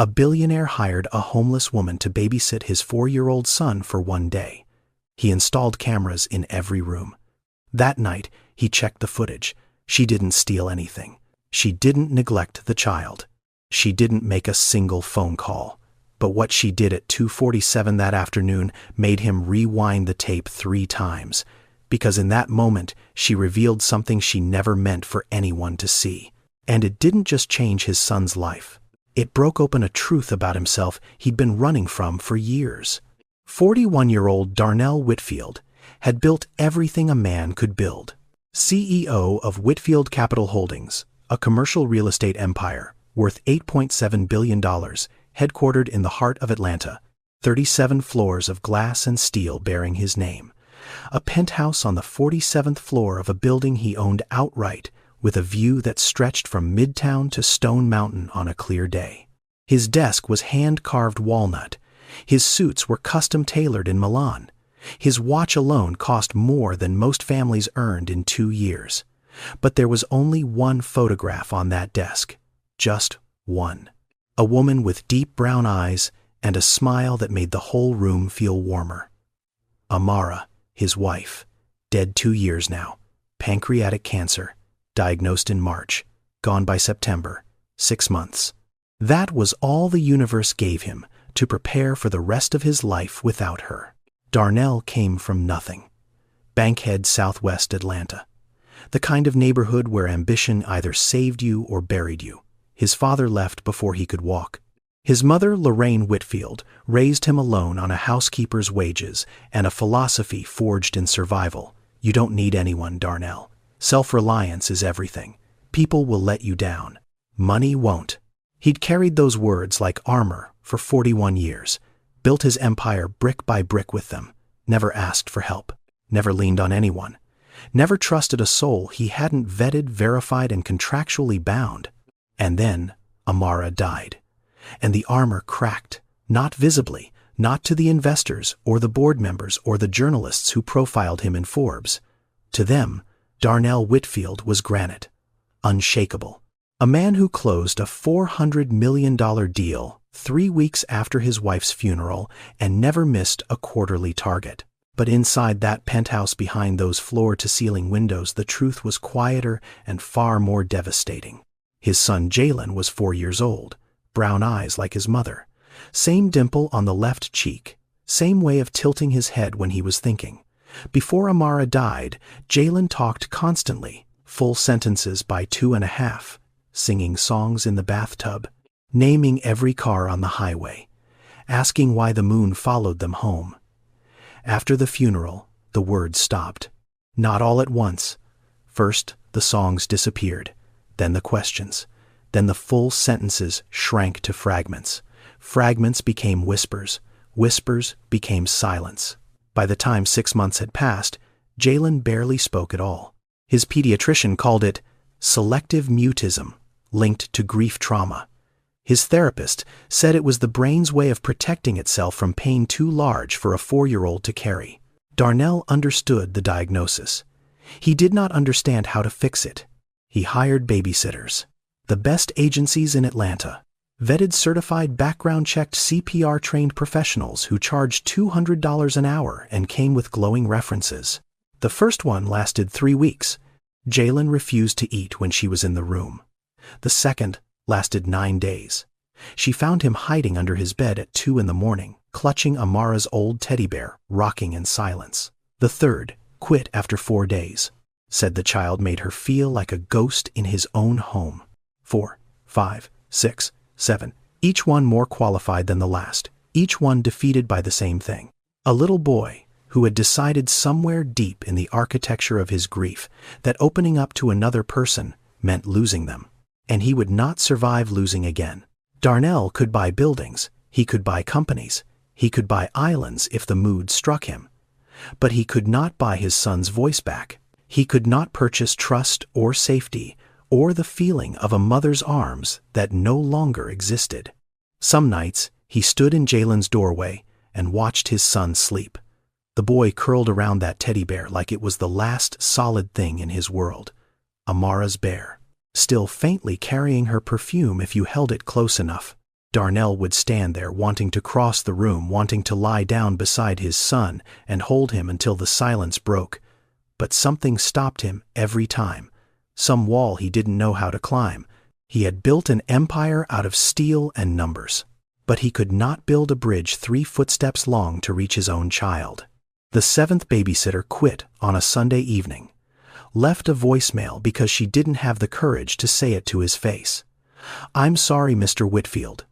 A billionaire hired a homeless woman to babysit his 4-year-old son for one day. He installed cameras in every room. That night, he checked the footage. She didn't steal anything. She didn't neglect the child. She didn't make a single phone call. But what she did at 2:47 that afternoon made him rewind the tape 3 times, because in that moment, she revealed something she never meant for anyone to see. And it didn't just change his son's life. It broke open a truth about himself he'd been running from for years. 41-year-old Darnell Whitfield had built everything a man could build. CEO of Whitfield Capital Holdings, a commercial real estate empire worth $8.7 billion, headquartered in the heart of Atlanta, 37 floors of glass and steel bearing his name, a penthouse on the 47th floor of a building he owned outright, with a view that stretched from Midtown to Stone Mountain on a clear day. His desk was hand-carved walnut. His suits were custom-tailored in Milan. His watch alone cost more than most families earned in 2 years. But there was only one photograph on that desk. Just one. A woman with deep brown eyes and a smile that made the whole room feel warmer. Amara, his wife, dead 2 years now, pancreatic cancer, diagnosed in March, gone by September, 6 months. That was all the universe gave him to prepare for the rest of his life without her. Darnell came from nothing. Bankhead, Southwest Atlanta. The kind of neighborhood where ambition either saved you or buried you. His father left before he could walk. His mother, Lorraine Whitfield, raised him alone on a housekeeper's wages and a philosophy forged in survival. You don't need anyone, Darnell. Self-reliance is everything. People will let you down. Money won't. He'd carried those words like armor for 41 years, built his empire brick by brick with them, never asked for help, never leaned on anyone, never trusted a soul he hadn't vetted, verified, and contractually bound. And then Amara died. And the armor cracked, not visibly, not to the investors or the board members or the journalists who profiled him in Forbes. To them, Darnell Whitfield was granite, unshakable. A man who closed a $400 million deal 3 weeks after his wife's funeral and never missed a quarterly target. But inside that penthouse behind those floor-to-ceiling windows, the truth was quieter and far more devastating. His son Jalen was 4 years old, brown eyes like his mother, same dimple on the left cheek, same way of tilting his head when he was thinking. Before Amara died, Jalen talked constantly, full sentences by 2.5, singing songs in the bathtub, naming every car on the highway, asking why the moon followed them home. After the funeral, the words stopped. Not all at once. First, the songs disappeared, then the questions, then the full sentences shrank to fragments. Fragments became whispers. Whispers became silence. By the time 6 months had passed, Jalen barely spoke at all. His pediatrician called it selective mutism, linked to grief trauma. His therapist said it was the brain's way of protecting itself from pain too large for a 4-year-old to carry. Darnell understood the diagnosis. He did not understand how to fix it. He hired babysitters, the best agencies in Atlanta, vetted certified background-checked CPR-trained professionals who charged $200 an hour and came with glowing references. The first one lasted 3 weeks. Jalen refused to eat when she was in the room. The second lasted 9 days. She found him hiding under his bed at 2 in the morning, clutching Amara's old teddy bear, rocking in silence. The third quit after 4 days. Said the child made her feel like a ghost in his own home. 4, 5, 6, 7, each one more qualified than the last, each one defeated by the same thing. A little boy who had decided somewhere deep in the architecture of his grief that opening up to another person meant losing them, and he would not survive losing again. Darnell could buy buildings, he could buy companies, he could buy islands if the mood struck him. But he could not buy his son's voice back. He could not purchase trust or safety or the feeling of a mother's arms that no longer existed. Some nights, he stood in Jalen's doorway and watched his son sleep. The boy curled around that teddy bear like it was the last solid thing in his world. Amara's bear, still faintly carrying her perfume if you held it close enough. Darnell would stand there wanting to cross the room, wanting to lie down beside his son and hold him until the silence broke. But something stopped him every time. Some wall he didn't know how to climb. He had built an empire out of steel and numbers. But he could not build a bridge 3 footsteps long to reach his own child. The 7th babysitter quit on a Sunday evening. Left a voicemail because she didn't have the courage to say it to his face. "I'm sorry, Mr. Whitfield,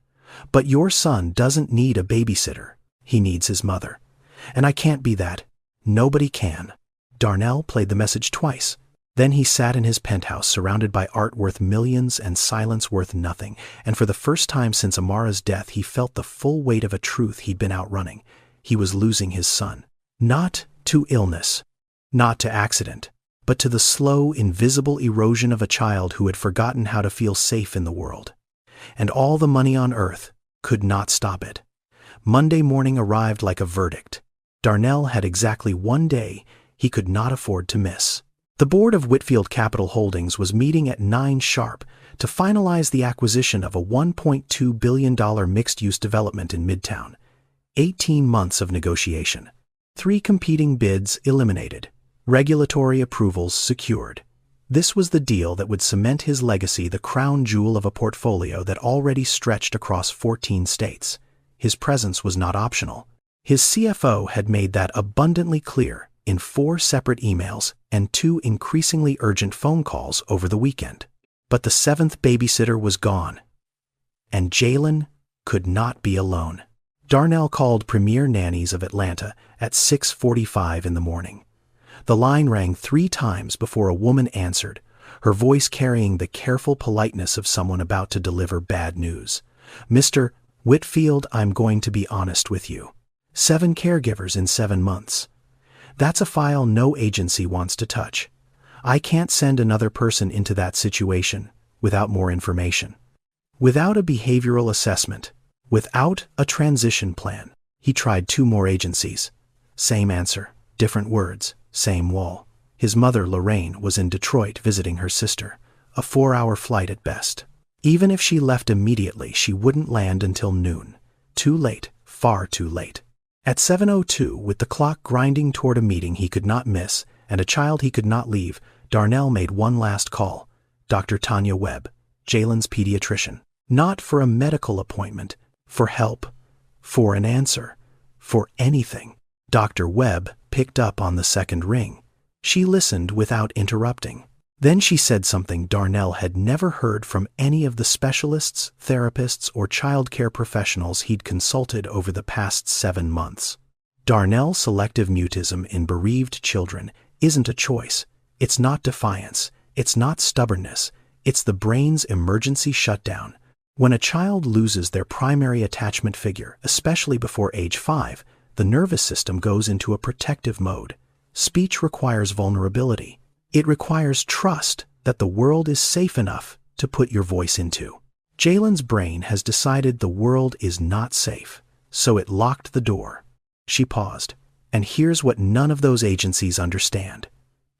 but your son doesn't need a babysitter. He needs his mother. And I can't be that. Nobody can." Darnell played the message twice. Then he sat in his penthouse surrounded by art worth millions and silence worth nothing, and for the first time since Amara's death he felt the full weight of a truth he'd been outrunning. He was losing his son. Not to illness, not to accident, but to the slow, invisible erosion of a child who had forgotten how to feel safe in the world. And all the money on earth could not stop it. Monday morning arrived like a verdict. Darnell had exactly 1 day he could not afford to miss. The board of Whitfield Capital Holdings was meeting at 9 sharp to finalize the acquisition of a $1.2 billion mixed-use development in Midtown. 18 months of negotiation. 3 competing bids eliminated. Regulatory approvals secured. This was the deal that would cement his legacy, the crown jewel of a portfolio that already stretched across 14 states. His presence was not optional. His CFO had made that abundantly clear in 4 separate emails and 2 increasingly urgent phone calls over the weekend. But the 7th babysitter was gone. And Jalen could not be alone. Darnell called Premier Nannies of Atlanta at 6:45 in the morning. The line rang 3 times before a woman answered, her voice carrying the careful politeness of someone about to deliver bad news. "Mr. Whitfield, I'm going to be honest with you. 7 caregivers in 7 months. That's a file no agency wants to touch. I can't send another person into that situation without more information. Without a behavioral assessment, without a transition plan." He tried 2 more agencies. Same answer, different words, same wall. His mother, Lorraine, was in Detroit visiting her sister, a 4-hour flight at best. Even if she left immediately, she wouldn't land until noon. Too late, far too late. At 7:02, with the clock grinding toward a meeting he could not miss and a child he could not leave, Darnell made one last call. Dr. Tanya Webb, Jalen's pediatrician. Not for a medical appointment, for help, for an answer, for anything. Dr. Webb picked up on the second ring. She listened without interrupting. Then she said something Darnell had never heard from any of the specialists, therapists, or childcare professionals he'd consulted over the past 7 months. Darnell, selective mutism in bereaved children isn't a choice. It's not defiance. It's not stubbornness. It's the brain's emergency shutdown. When a child loses their primary attachment figure, especially before age 5, the nervous system goes into a protective mode. Speech requires vulnerability. It requires trust that the world is safe enough to put your voice into. Jalen's brain has decided the world is not safe, so it locked the door. She paused. And here's what none of those agencies understand.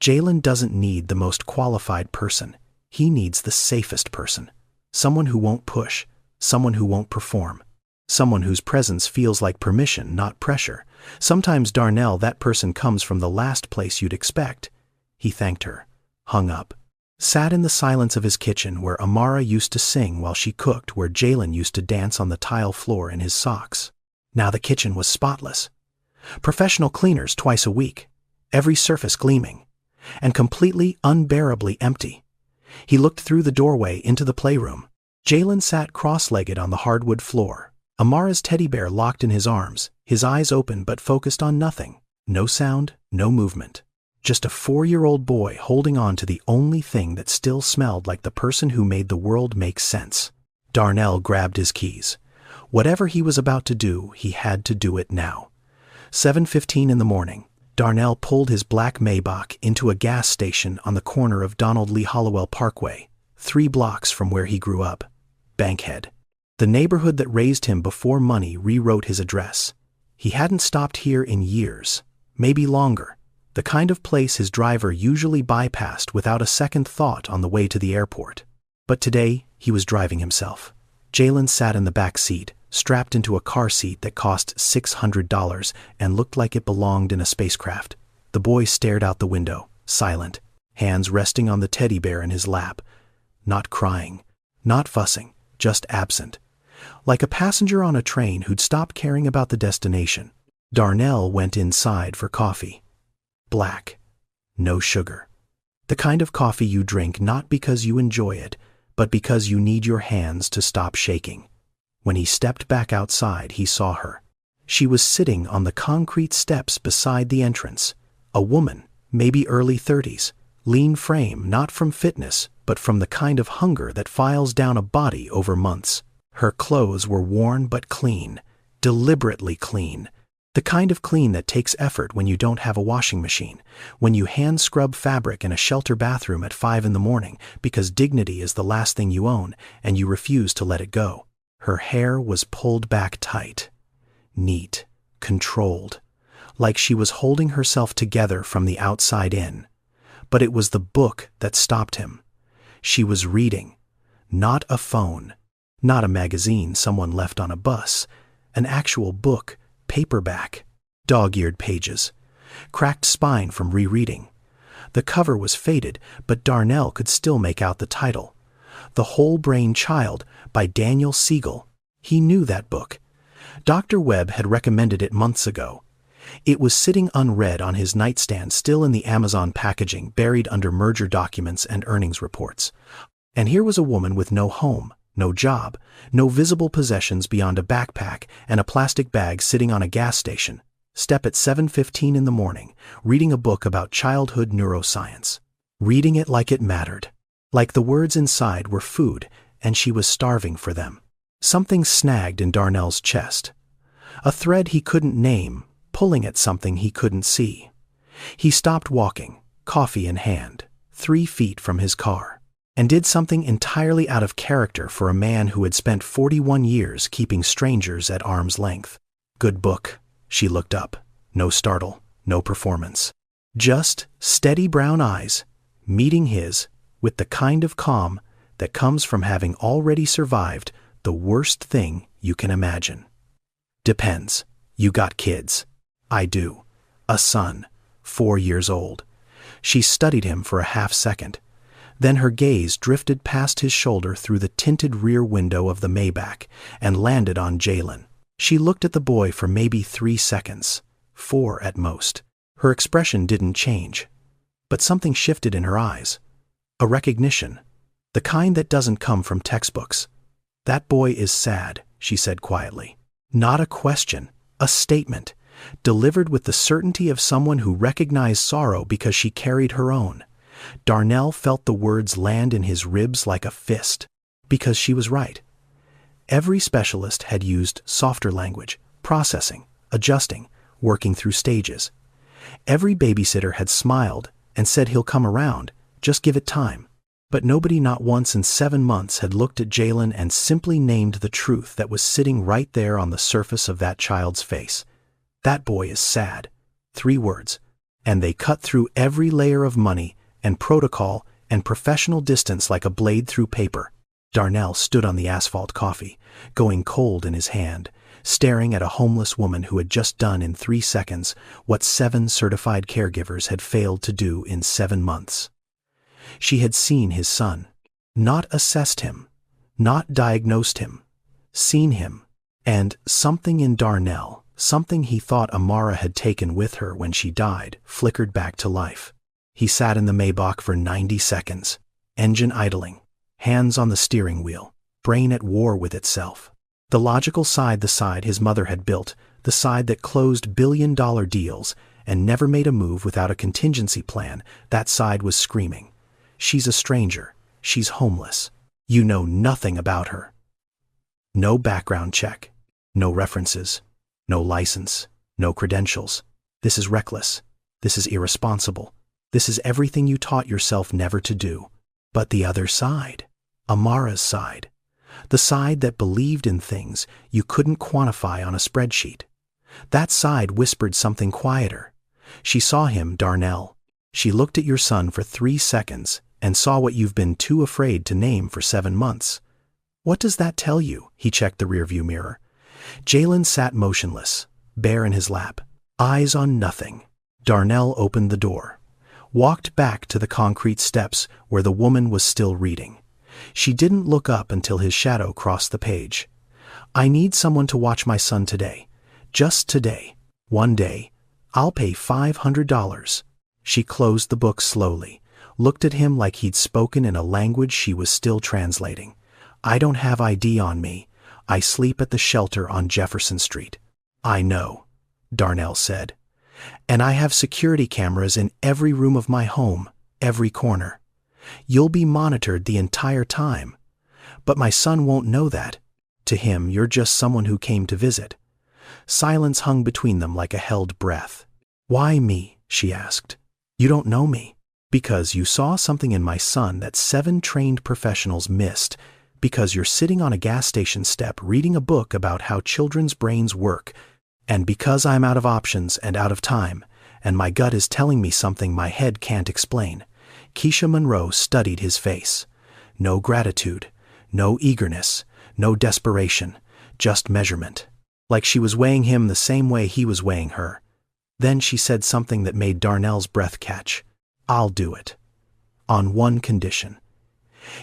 Jalen doesn't need the most qualified person. He needs the safest person. Someone who won't push, someone who won't perform, someone whose presence feels like permission, not pressure. Sometimes, Darnell, that person comes from the last place you'd expect. He thanked her, hung up, sat in the silence of his kitchen where Amara used to sing while she cooked, where Jalen used to dance on the tile floor in his socks. Now the kitchen was spotless. Professional cleaners twice a week, every surface gleaming, and completely unbearably empty. He looked through the doorway into the playroom. Jalen sat cross-legged on the hardwood floor, Amara's teddy bear locked in his arms, his eyes open but focused on nothing. No sound, no movement. Just a 4-year-old boy holding on to the only thing that still smelled like the person who made the world make sense. Darnell grabbed his keys. Whatever he was about to do, he had to do it now. 7:15 in the morning, Darnell pulled his black Maybach into a gas station on the corner of Donald Lee Hollowell Parkway, 3 blocks from where he grew up. Bankhead. The neighborhood that raised him before money rewrote his address. He hadn't stopped here in years, maybe longer. The kind of place his driver usually bypassed without a second thought on the way to the airport. But today, he was driving himself. Jalen sat in the back seat, strapped into a car seat that cost $600 and looked like it belonged in a spacecraft. The boy stared out the window, silent, hands resting on the teddy bear in his lap. Not crying, not fussing, just absent. Like a passenger on a train who'd stopped caring about the destination. Darnell went inside for coffee. Black. No sugar. The kind of coffee you drink not because you enjoy it, but because you need your hands to stop shaking. When he stepped back outside, he saw her. She was sitting on the concrete steps beside the entrance. A woman, maybe early 30s, lean frame not from fitness, but from the kind of hunger that files down a body over months. Her clothes were worn but clean, deliberately clean. The kind of clean that takes effort when you don't have a washing machine, when you hand scrub fabric in a shelter bathroom at 5 in the morning because dignity is the last thing you own and you refuse to let it go. Her hair was pulled back tight, neat, controlled, like she was holding herself together from the outside in. But it was the book that stopped him. She was reading, not a phone, not a magazine someone left on a bus, an actual book, paperback, dog-eared pages, cracked spine from rereading. The cover was faded, but Darnell could still make out the title. The Whole Brain Child by Daniel Siegel. He knew that book. Dr. Webb had recommended it months ago. It was sitting unread on his nightstand, still in the Amazon packaging, buried under merger documents and earnings reports. And here was a woman with no home, no job, no visible possessions beyond a backpack and a plastic bag sitting on a gas station. Step at 7:15 in the morning, reading a book about childhood neuroscience. Reading it like it mattered. Like the words inside were food, and she was starving for them. Something snagged in Darnell's chest. A thread he couldn't name, pulling at something he couldn't see. He stopped walking, coffee in hand, 3 feet from his car, and did something entirely out of character for a man who had spent 41 years keeping strangers at arm's length. Good book. She looked up. No startle, no performance. Just steady brown eyes, meeting his, with the kind of calm that comes from having already survived the worst thing you can imagine. Depends. You got kids. I do. A son, 4 years old. She studied him for a half second. Then her gaze drifted past his shoulder through the tinted rear window of the Maybach and landed on Jalen. She looked at the boy for maybe 3 seconds, 4 at most. Her expression didn't change, but something shifted in her eyes. A recognition, the kind that doesn't come from textbooks. That boy is sad, she said quietly. Not a question, a statement, delivered with the certainty of someone who recognized sorrow because she carried her own. Darnell felt the words land in his ribs like a fist, because she was right. Every specialist had used softer language, processing, adjusting, working through stages. Every babysitter had smiled and said he'll come around, just give it time. But nobody not once in 7 months had looked at Jalen and simply named the truth that was sitting right there on the surface of that child's face. That boy is sad. 3 words. And they cut through every layer of money and protocol and professional distance like a blade through paper. Darnell stood on the asphalt coffee, going cold in his hand, staring at a homeless woman who had just done in 3 seconds what 7 certified caregivers had failed to do in 7 months. She had seen his son, not assessed him, not diagnosed him, seen him, and something in Darnell, something he thought Amara had taken with her when she died, flickered back to life. He sat in the Maybach for 90 seconds, engine idling, hands on the steering wheel, brain at war with itself. The logical side, the side his mother had built, the side that closed billion-dollar deals and never made a move without a contingency plan, that side was screaming. She's a stranger. She's homeless. You know nothing about her. No background check. No references. No license. No credentials. This is reckless. This is irresponsible. This is everything you taught yourself never to do. But the other side, Amara's side, the side that believed in things you couldn't quantify on a spreadsheet. That side whispered something quieter. She saw him, Darnell. She looked at your son for 3 seconds and saw what you've been too afraid to name for 7 months. What does that tell you? He checked the rearview mirror. Jalen sat motionless, bare in his lap, eyes on nothing. Darnell opened the door, walked back to the concrete steps where the woman was still reading. She didn't look up until his shadow crossed the page. I need someone to watch my son today. Just today. One day. I'll pay $500. She closed the book slowly, looked at him like he'd spoken in a language she was still translating. I don't have ID on me. I sleep at the shelter on Jefferson Street. I know, Darnell said. And I have security cameras in every room of my home, every corner. You'll be monitored the entire time. But my son won't know that. To him, you're just someone who came to visit. Silence hung between them like a held breath. Why me? She asked. You don't know me. Because you saw something in my son that 7 trained professionals missed. Because you're sitting on a gas station step reading a book about how children's brains work. And because I'm out of options and out of time, and my gut is telling me something my head can't explain. Keisha Monroe studied his face. No gratitude, no eagerness, no desperation, just measurement. Like she was weighing him the same way he was weighing her. Then she said something that made Darnell's breath catch. I'll do it. On one condition.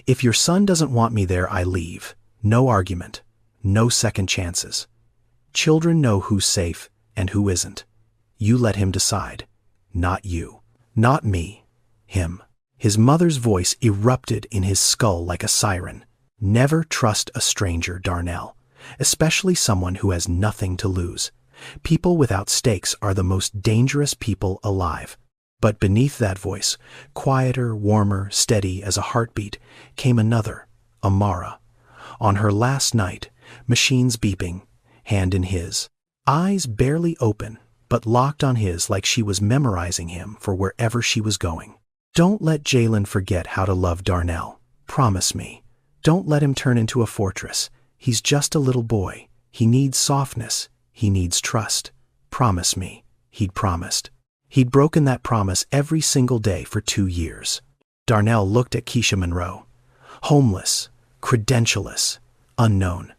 If your son doesn't want me there, I leave. No argument. No second chances. Children know who's safe and who isn't. You let him decide. Not you. Not me. Him. His mother's voice erupted in his skull like a siren. Never trust a stranger, Darnell. Especially someone who has nothing to lose. People without stakes are the most dangerous people alive. But beneath that voice, quieter, warmer, steady as a heartbeat, came another, Amara. On her last night, machines beeping, hand in his. Eyes barely open, but locked on his like she was memorizing him for wherever she was going. Don't let Jalen forget how to love Darnell. Promise me. Don't let him turn into a fortress. He's just a little boy. He needs softness. He needs trust. Promise me. He'd promised. He'd broken that promise every single day for 2 years. Darnell looked at Keisha Monroe. Homeless, credentialless, unknown.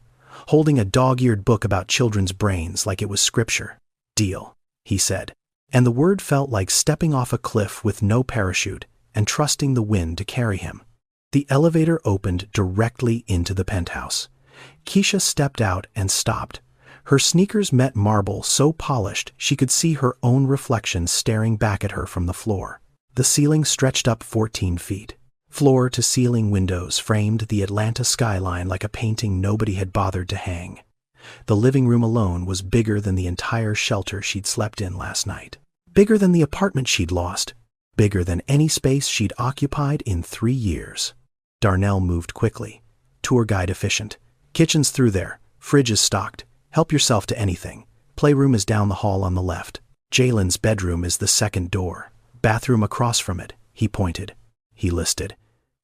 Holding a dog-eared book about children's brains like it was scripture. Deal, he said. And the word felt like stepping off a cliff with no parachute and trusting the wind to carry him. The elevator opened directly into the penthouse. Keisha stepped out and stopped. Her sneakers met marble so polished she could see her own reflection staring back at her from the floor. The ceiling stretched up 14 feet. Floor-to-ceiling windows framed the Atlanta skyline like a painting nobody had bothered to hang. The living room alone was bigger than the entire shelter she'd slept in last night. Bigger than the apartment she'd lost. Bigger than any space she'd occupied in 3 years. Darnell moved quickly. Tour guide efficient. Kitchen's through there. Fridge is stocked. Help yourself to anything. Playroom is down the hall on the left. Jalen's bedroom is the second door. Bathroom across from it, he pointed. He listed.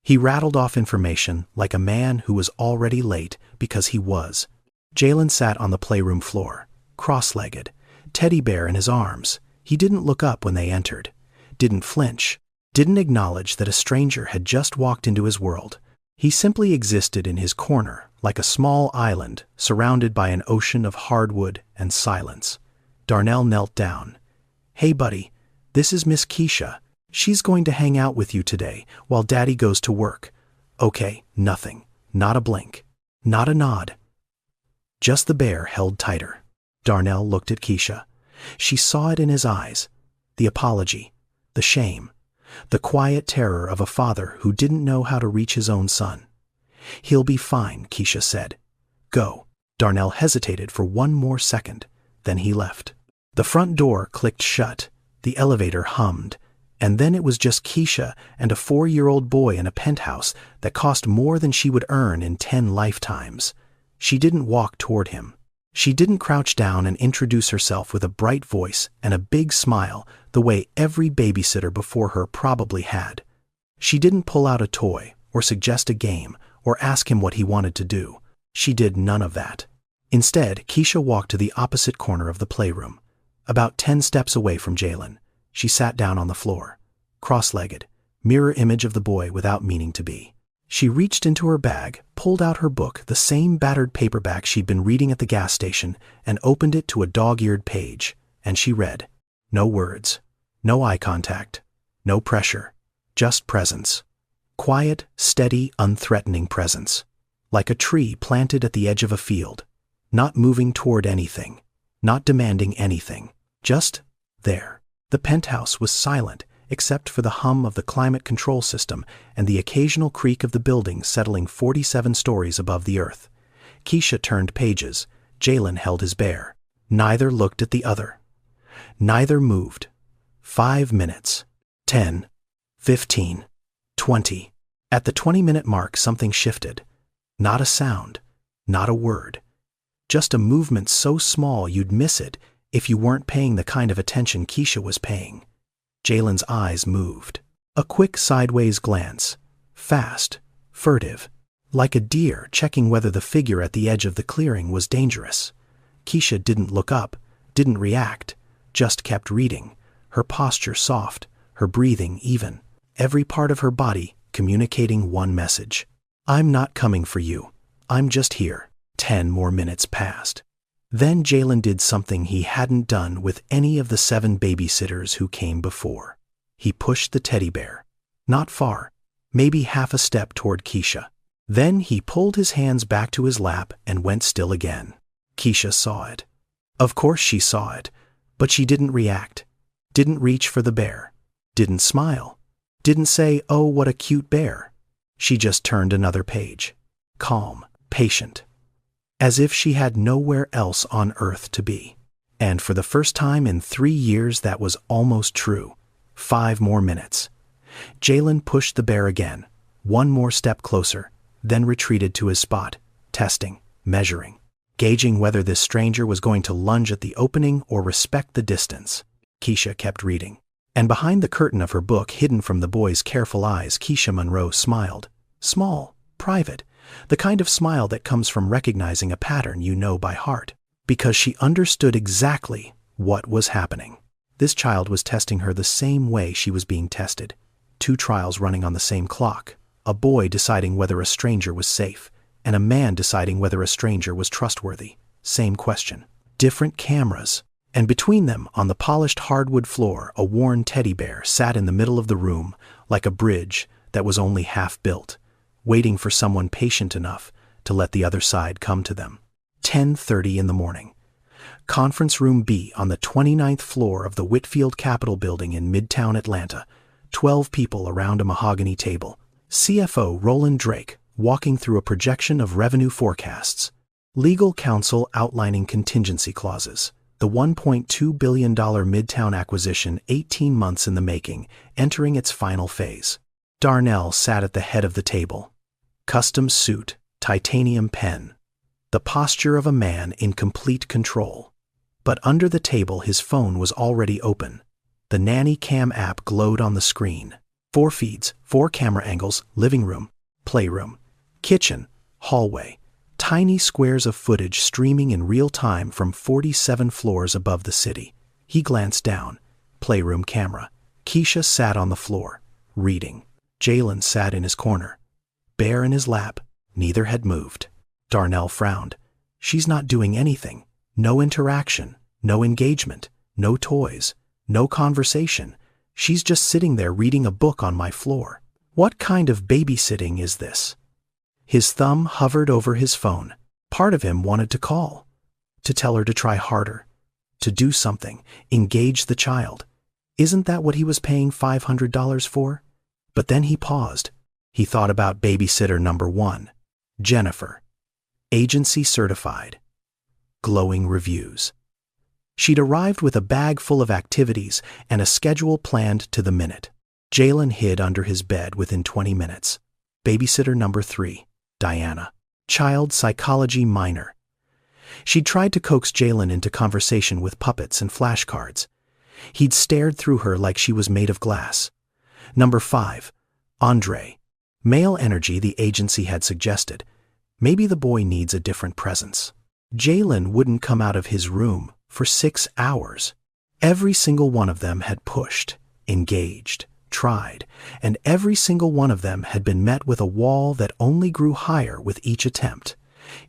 He rattled off information like a man who was already late because he was. Jalen sat on the playroom floor, cross-legged, teddy bear in his arms. He didn't look up when they entered. Didn't flinch. Didn't acknowledge that a stranger had just walked into his world. He simply existed in his corner, like a small island surrounded by an ocean of hardwood and silence. Darnell knelt down. Hey buddy, this is Miss Keisha. She's going to hang out with you today while Daddy goes to work. Okay, nothing. Not a blink. Not a nod. Just the bear held tighter. Darnell looked at Keisha. She saw it in his eyes. The apology. The shame. The quiet terror of a father who didn't know how to reach his own son. He'll be fine, Keisha said. Go. Darnell hesitated for one more second. Then he left. The front door clicked shut. The elevator hummed. And then it was just Keisha and a 4-year-old boy in a penthouse that cost more than she would earn in 10 lifetimes. She didn't walk toward him. She didn't crouch down and introduce herself with a bright voice and a big smile the way every babysitter before her probably had. She didn't pull out a toy or suggest a game or ask him what he wanted to do. She did none of that. Instead, Keisha walked to the opposite corner of the playroom, about 10 steps away from Jalen. She sat down on the floor, cross-legged, mirror image of the boy without meaning to be. She reached into her bag, pulled out her book, the same battered paperback she'd been reading at the gas station, and opened it to a dog-eared page, and she read. No words, no eye contact, no pressure, just presence. Quiet, steady, unthreatening presence. Like a tree planted at the edge of a field, not moving toward anything, not demanding anything, just there. The penthouse was silent, except for the hum of the climate control system and the occasional creak of the building settling 47 stories above the earth. Keisha turned pages. Jalen held his bear. Neither looked at the other. Neither moved. 5 minutes. 10. 15. 20. At the 20-minute mark, something shifted. Not a sound. Not a word. Just a movement so small you'd miss it if you weren't paying the kind of attention Keisha was paying. Jalen's eyes moved. A quick sideways glance. Fast. Furtive. Like a deer checking whether the figure at the edge of the clearing was dangerous. Keisha didn't look up, didn't react, just kept reading. Her posture soft, her breathing even. Every part of her body communicating one message. I'm not coming for you. I'm just here. 10 more minutes passed. Then Jalen did something he hadn't done with any of the 7 babysitters who came before. He pushed the teddy bear. Not far, maybe half a step toward Keisha. Then he pulled his hands back to his lap and went still again. Keisha saw it. Of course she saw it, but she didn't react. Didn't reach for the bear. Didn't smile. Didn't say, "Oh, what a cute bear." She just turned another page. Calm, patient. As if she had nowhere else on earth to be. And for the first time in 3 years, that was almost true. 5 more minutes. Jalen pushed the bear again. 1 more step closer, then retreated to his spot, testing, measuring, gauging whether this stranger was going to lunge at the opening or respect the distance. Keisha kept reading. And behind the curtain of her book, hidden from the boy's careful eyes, Keisha Monroe smiled. Small, private. The kind of smile that comes from recognizing a pattern you know by heart, because she understood exactly what was happening. This child was testing her the same way she was being tested. 2 trials running on the same clock. A boy deciding whether a stranger was safe, and a man deciding whether a stranger was trustworthy. Same question. Different cameras. And between them, on the polished hardwood floor, a worn teddy bear sat in the middle of the room, like a bridge that was only half built, waiting for someone patient enough to let the other side come to them. 10:30 in the morning. Conference Room B on the 29th floor of the Whitfield Capitol Building in Midtown Atlanta. 12 people around a mahogany table. CFO Roland Drake walking through a projection of revenue forecasts. Legal counsel outlining contingency clauses. The $1.2 billion Midtown acquisition, 18 months in the making, entering its final phase. Darnell sat at the head of the table. Custom suit, titanium pen. The posture of a man in complete control. But under the table his phone was already open. The Nanny Cam app glowed on the screen. 4 feeds, 4 camera angles, living room, playroom, kitchen, hallway. Tiny squares of footage streaming in real time from 47 floors above the city. He glanced down. Playroom camera. Keisha sat on the floor, reading. Jalen sat in his corner. Bear in his lap. Neither had moved. Darnell frowned. She's not doing anything. No interaction. No engagement. No toys. No conversation. She's just sitting there reading a book on my floor. What kind of babysitting is this? His thumb hovered over his phone. Part of him wanted to call. To tell her to try harder. To do something. Engage the child. Isn't that what he was paying $500 for? But then he paused. He thought about babysitter number 1. Jennifer. Agency certified. Glowing reviews. She'd arrived with a bag full of activities and a schedule planned to the minute. Jalen hid under his bed within 20 minutes. Babysitter number 3. Diana. Child psychology minor. She'd tried to coax Jalen into conversation with puppets and flashcards. He'd stared through her like she was made of glass. Number 5. Andre. Male energy, the agency had suggested. Maybe the boy needs a different presence. Jalen wouldn't come out of his room for 6 hours. Every single one of them had pushed, engaged, tried, and every single one of them had been met with a wall that only grew higher with each attempt.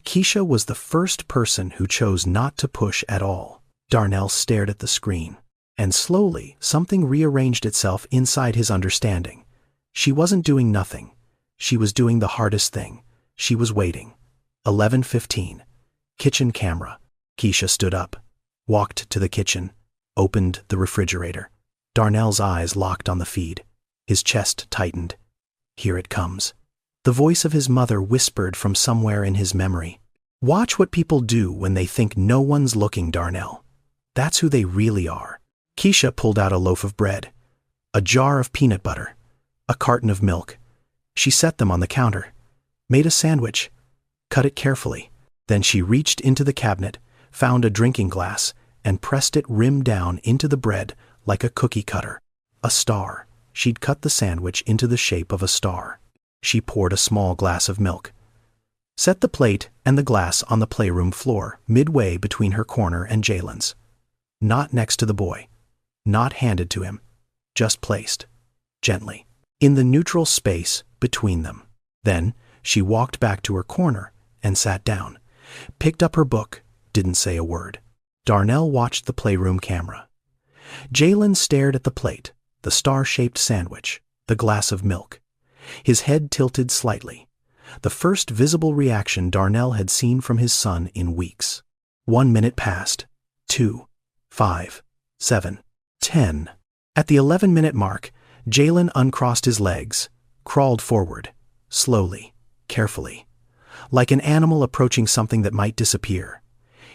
Keisha was the first person who chose not to push at all. Darnell stared at the screen, and slowly something rearranged itself inside his understanding. She wasn't doing nothing. She was doing the hardest thing. She was waiting. 11:15. Kitchen camera. Keisha stood up, walked to the kitchen, opened the refrigerator. Darnell's eyes locked on the feed. His chest tightened. Here it comes. The voice of his mother whispered from somewhere in his memory. Watch what people do when they think no one's looking, Darnell. That's who they really are. Keisha pulled out a loaf of bread, a jar of peanut butter, a carton of milk. She set them on the counter, made a sandwich, cut it carefully. Then she reached into the cabinet, found a drinking glass, and pressed it rim down into the bread like a cookie cutter. A star. She'd cut the sandwich into the shape of a star. She poured a small glass of milk. Set the plate and the glass on the playroom floor, midway between her corner and Jalen's. Not next to the boy. Not handed to him. Just placed. Gently. In the neutral space between them. Then she walked back to her corner and sat down. Picked up her book. Didn't say a word. Darnell watched the playroom camera. Jalen stared at the plate, the star-shaped sandwich, the glass of milk. His head tilted slightly. The first visible reaction Darnell had seen from his son in weeks. 1 minute passed. 2, 5, 7, 10. At the 11-minute mark, Jalen uncrossed his legs, crawled forward, slowly, carefully, like an animal approaching something that might disappear.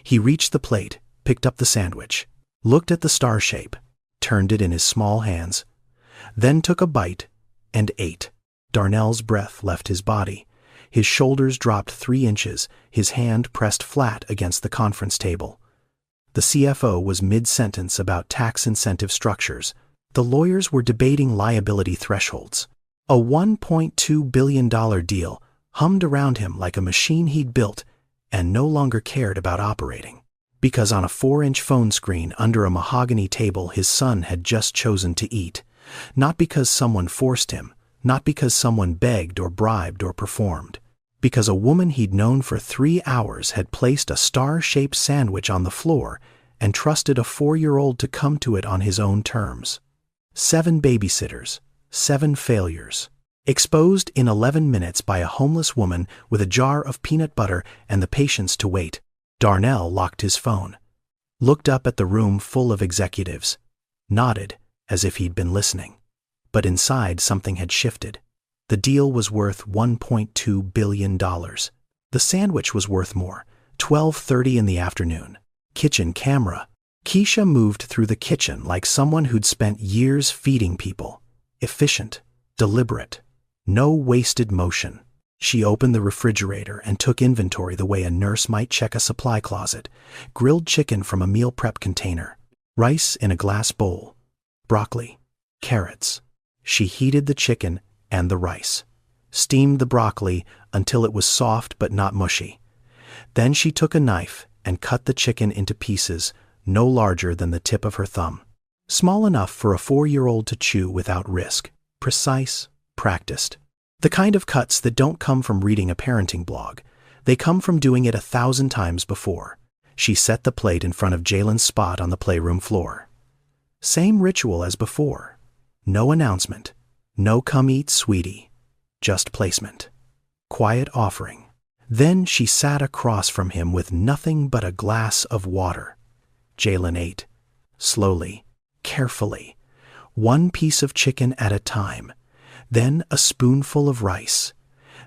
He reached the plate, picked up the sandwich, looked at the star shape, turned it in his small hands, then took a bite and ate. Darnell's breath left his body. His shoulders dropped 3 inches, his hand pressed flat against the conference table. The CFO was mid-sentence about tax incentive structures. The lawyers were debating liability thresholds. A $1.2 billion deal hummed around him like a machine he'd built and no longer cared about operating. Because on a 4-inch phone screen under a mahogany table his son had just chosen to eat. Not because someone forced him, not because someone begged or bribed or performed. Because a woman he'd known for 3 hours had placed a star-shaped sandwich on the floor and trusted a 4-year-old to come to it on his own terms. 7 babysitters, 7 failures. Exposed in 11 minutes by a homeless woman with a jar of peanut butter and the patience to wait. Darnell locked his phone, looked up at the room full of executives, nodded as if he'd been listening. But inside something had shifted. The deal was worth $1.2 billion. The sandwich was worth more. 12:30 in the afternoon. Kitchen camera. Keisha moved through the kitchen like someone who'd spent years feeding people. Efficient, deliberate, no wasted motion. She opened the refrigerator and took inventory the way a nurse might check a supply closet. Grilled chicken from a meal prep container. Rice in a glass bowl. Broccoli. Carrots. She heated the chicken and the rice. Steamed the broccoli until it was soft but not mushy. Then she took a knife and cut the chicken into pieces no larger than the tip of her thumb. Small enough for a 4-year-old to chew without risk. Precise, practiced. The kind of cuts that don't come from reading a parenting blog. They come from doing it 1,000 times before. She set the plate in front of Jalen's spot on the playroom floor. Same ritual as before. No announcement. No come eat, sweetie. Just placement. Quiet offering. Then she sat across from him with nothing but a glass of water. Jalen ate. Slowly, carefully. 1 piece of chicken at a time. Then a spoonful of rice.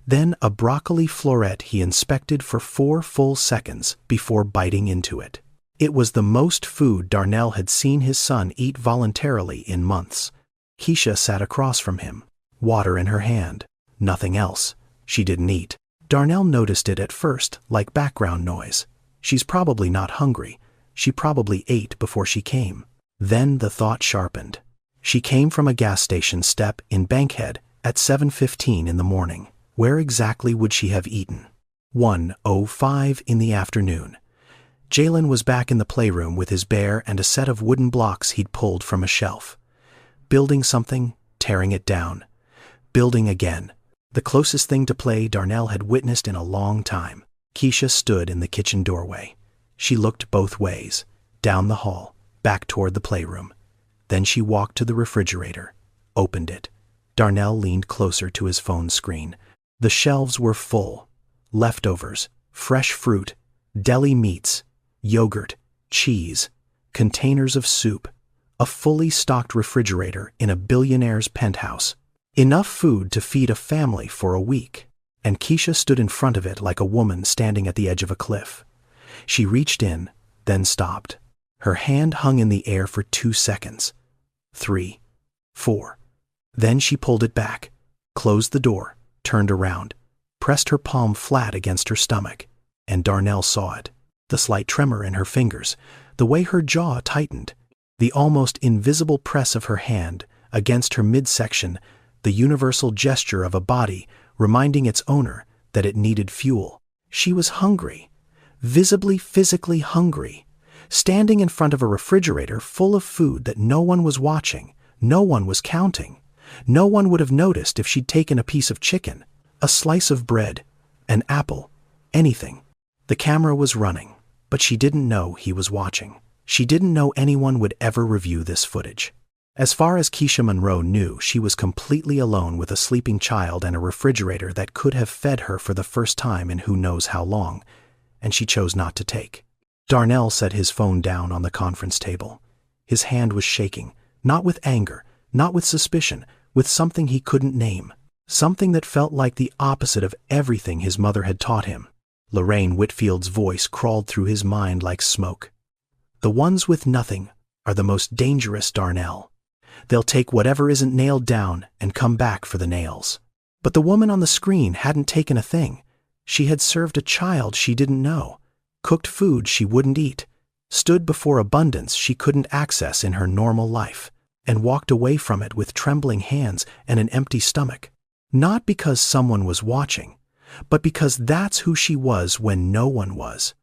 Then a broccoli floret he inspected for 4 full seconds before biting into it. It was the most food Darnell had seen his son eat voluntarily in months. Keisha sat across from him, water in her hand. Nothing else. She didn't eat. Darnell noticed it at first, like background noise. She's probably not hungry. She probably ate before she came. Then the thought sharpened. She came from a gas station step in Bankhead at 7:15 in the morning. Where exactly would she have eaten? 1:05 in the afternoon. Jalen was back in the playroom with his bear and a set of wooden blocks he'd pulled from a shelf. Building something, tearing it down, building again. The closest thing to play Darnell had witnessed in a long time. Keisha stood in the kitchen doorway. She looked both ways, down the hall, back toward the playroom. Then she walked to the refrigerator, opened it. Darnell leaned closer to his phone screen. The shelves were full. Leftovers, fresh fruit, deli meats, yogurt, cheese, containers of soup, a fully stocked refrigerator in a billionaire's penthouse. Enough food to feed a family for a week. And Keisha stood in front of it like a woman standing at the edge of a cliff. She reached in, then stopped. Her hand hung in the air for 2 seconds. 3, 4. Then she pulled it back, closed the door, turned around, pressed her palm flat against her stomach, and Darnell saw it. The slight tremor in her fingers, the way her jaw tightened, the almost invisible press of her hand against her midsection, the universal gesture of a body reminding its owner that it needed fuel. She was hungry, visibly physically hungry, standing in front of a refrigerator full of food that no one was watching, no one was counting. No one would have noticed if she'd taken a piece of chicken, a slice of bread, an apple, anything. The camera was running, but she didn't know he was watching. She didn't know anyone would ever review this footage. As far as Keisha Monroe knew, she was completely alone with a sleeping child and a refrigerator that could have fed her for the first time in who knows how long, and she chose not to take. Darnell set his phone down on the conference table. His hand was shaking, not with anger, not with suspicion, with something he couldn't name, something that felt like the opposite of everything his mother had taught him. Lorraine Whitfield's voice crawled through his mind like smoke. The ones with nothing are the most dangerous, Darnell. They'll take whatever isn't nailed down and come back for the nails. But the woman on the screen hadn't taken a thing. She had served a child she didn't know, cooked food she wouldn't eat, stood before abundance she couldn't access in her normal life, and walked away from it with trembling hands and an empty stomach. Not because someone was watching, but because that's who she was when no one was.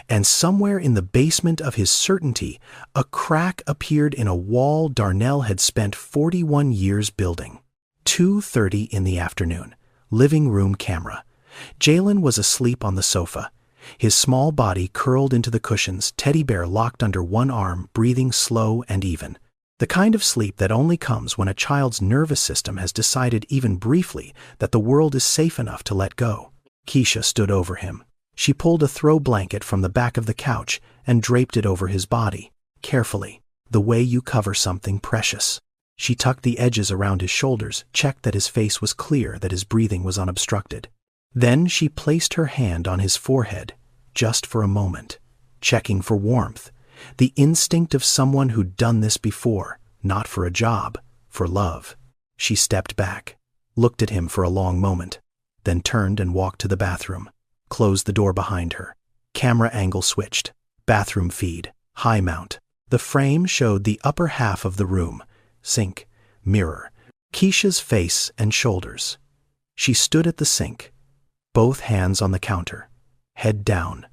And somewhere in the basement of his certainty, a crack appeared in a wall Darnell had spent 41 years building. 2:30 in the afternoon. Living room camera. Jalen was asleep on the sofa, his small body curled into the cushions, teddy bear locked under one arm, breathing slow and even. The kind of sleep that only comes when a child's nervous system has decided even briefly that the world is safe enough to let go. Keisha stood over him. She pulled a throw blanket from the back of the couch and draped it over his body, carefully, the way you cover something precious. She tucked the edges around his shoulders, checked that his face was clear, that his breathing was unobstructed. Then she placed her hand on his forehead, just for a moment, checking for warmth, the instinct of someone who'd done this before, not for a job, for love. She stepped back, looked at him for a long moment, then turned and walked to the bathroom, closed the door behind her. Camera angle switched. Bathroom feed, high mount. The frame showed the upper half of the room, sink, mirror, Keisha's face and shoulders. She stood at the sink, both hands on the counter, head down,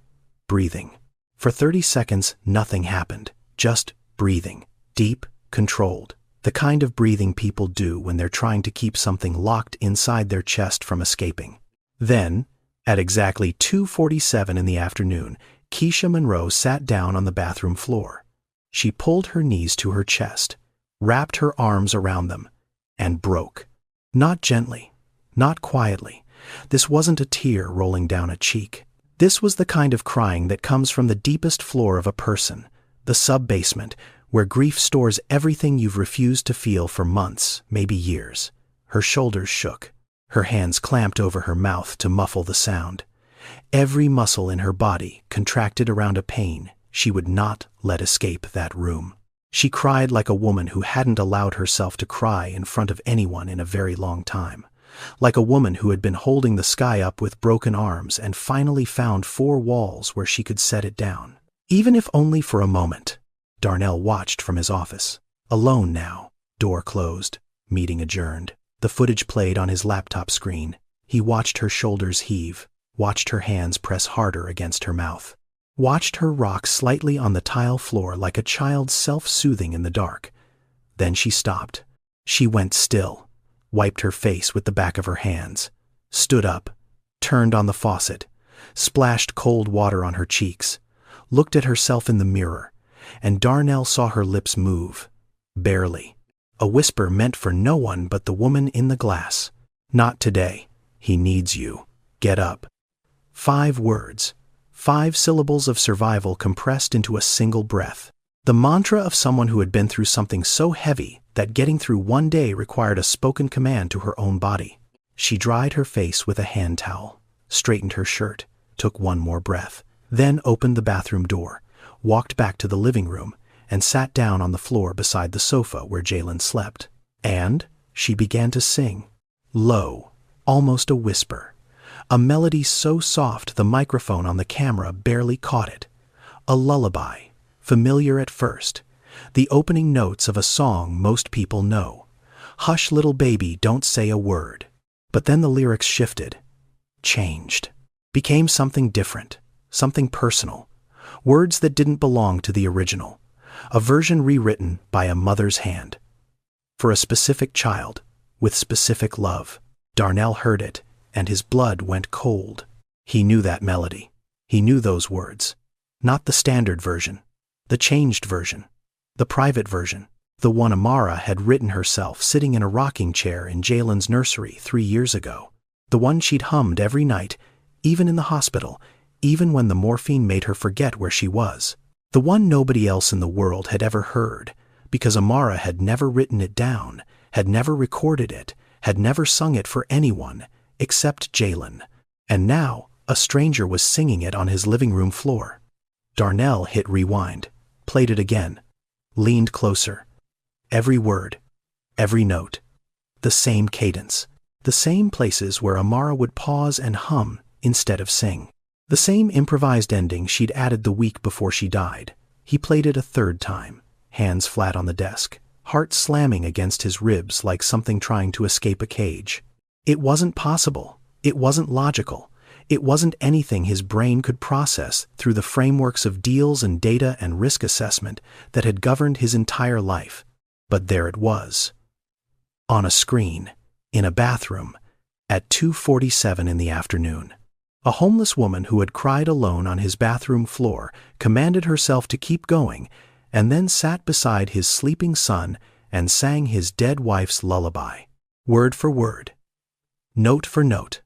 breathing. For 30 seconds, nothing happened, just breathing, deep, controlled, the kind of breathing people do when they're trying to keep something locked inside their chest from escaping. Then, at exactly 2:47 in the afternoon, Keisha Monroe sat down on the bathroom floor. She pulled her knees to her chest, wrapped her arms around them, and broke. Not gently, not quietly. This wasn't a tear rolling down a cheek. This was the kind of crying that comes from the deepest floor of a person, the sub-basement, where grief stores everything you've refused to feel for months, maybe years. Her shoulders shook. Her hands clamped over her mouth to muffle the sound. Every muscle in her body contracted around a pain she would not let escape that room. She cried like a woman who hadn't allowed herself to cry in front of anyone in a very long time. Like a woman who had been holding the sky up with broken arms and finally found 4 walls where she could set it down. Even if only for a moment. Darnell watched from his office. Alone now. Door closed. Meeting adjourned. The footage played on his laptop screen. He watched her shoulders heave, watched her hands press harder against her mouth, watched her rock slightly on the tile floor like a child self-soothing in the dark. Then she stopped. She went still, wiped her face with the back of her hands, stood up, turned on the faucet, splashed cold water on her cheeks, looked at herself in the mirror, and Darnell saw her lips move, barely. A whisper meant for no one but the woman in the glass. "Not today. He needs you. Get up." 5 words, 5 syllables of survival compressed into a single breath. The mantra of someone who had been through something so heavy that getting through one day required a spoken command to her own body. She dried her face with a hand towel, straightened her shirt, took one more breath, then opened the bathroom door, walked back to the living room, and sat down on the floor beside the sofa where Jalen slept. And she began to sing, low, almost a whisper, a melody so soft the microphone on the camera barely caught it. A lullaby, familiar at first, the opening notes of a song most people know. "Hush, little baby, don't say a word." But then the lyrics shifted, changed, became something different, something personal, words that didn't belong to the original, a version rewritten by a mother's hand. For a specific child, with specific love. Darnell heard it, and his blood went cold. He knew that melody. He knew those words. Not the standard version, the changed version, the private version, the one Amara had written herself sitting in a rocking chair in Jalen's nursery 3 years ago. The one she'd hummed every night, even in the hospital, even when the morphine made her forget where she was. The one nobody else in the world had ever heard, because Amara had never written it down, had never recorded it, had never sung it for anyone, except Jalen. And now, a stranger was singing it on his living room floor. Darnell hit rewind, played it again, leaned closer. Every word, every note, the same cadence, the same places where Amara would pause and hum instead of sing. The same improvised ending she'd added the week before she died. He played it a third time, hands flat on the desk, heart slamming against his ribs like something trying to escape a cage. It wasn't possible. It wasn't logical. It wasn't anything his brain could process through the frameworks of deals and data and risk assessment that had governed his entire life. But there it was. On a screen, in a bathroom, at 2:47 in the afternoon. A homeless woman who had cried alone on his bathroom floor commanded herself to keep going and then sat beside his sleeping son and sang his dead wife's lullaby, word for word, note for note,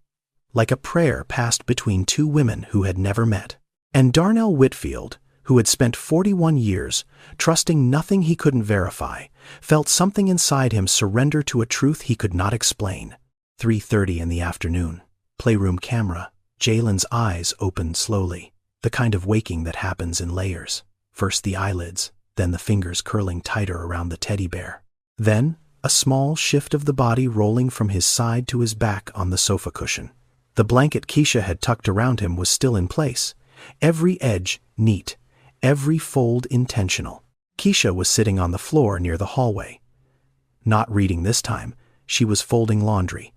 like a prayer passed between 2 women who had never met. And Darnell Whitfield, who had spent 41 years trusting nothing he couldn't verify, felt something inside him surrender to a truth he could not explain. 3:30 in the afternoon, playroom camera. Jalen's eyes opened slowly, the kind of waking that happens in layers. First the eyelids, then the fingers curling tighter around the teddy bear. Then, a small shift of the body rolling from his side to his back on the sofa cushion. The blanket Keisha had tucked around him was still in place, every edge neat, every fold intentional. Keisha was sitting on the floor near the hallway. Not reading this time, she was folding laundry.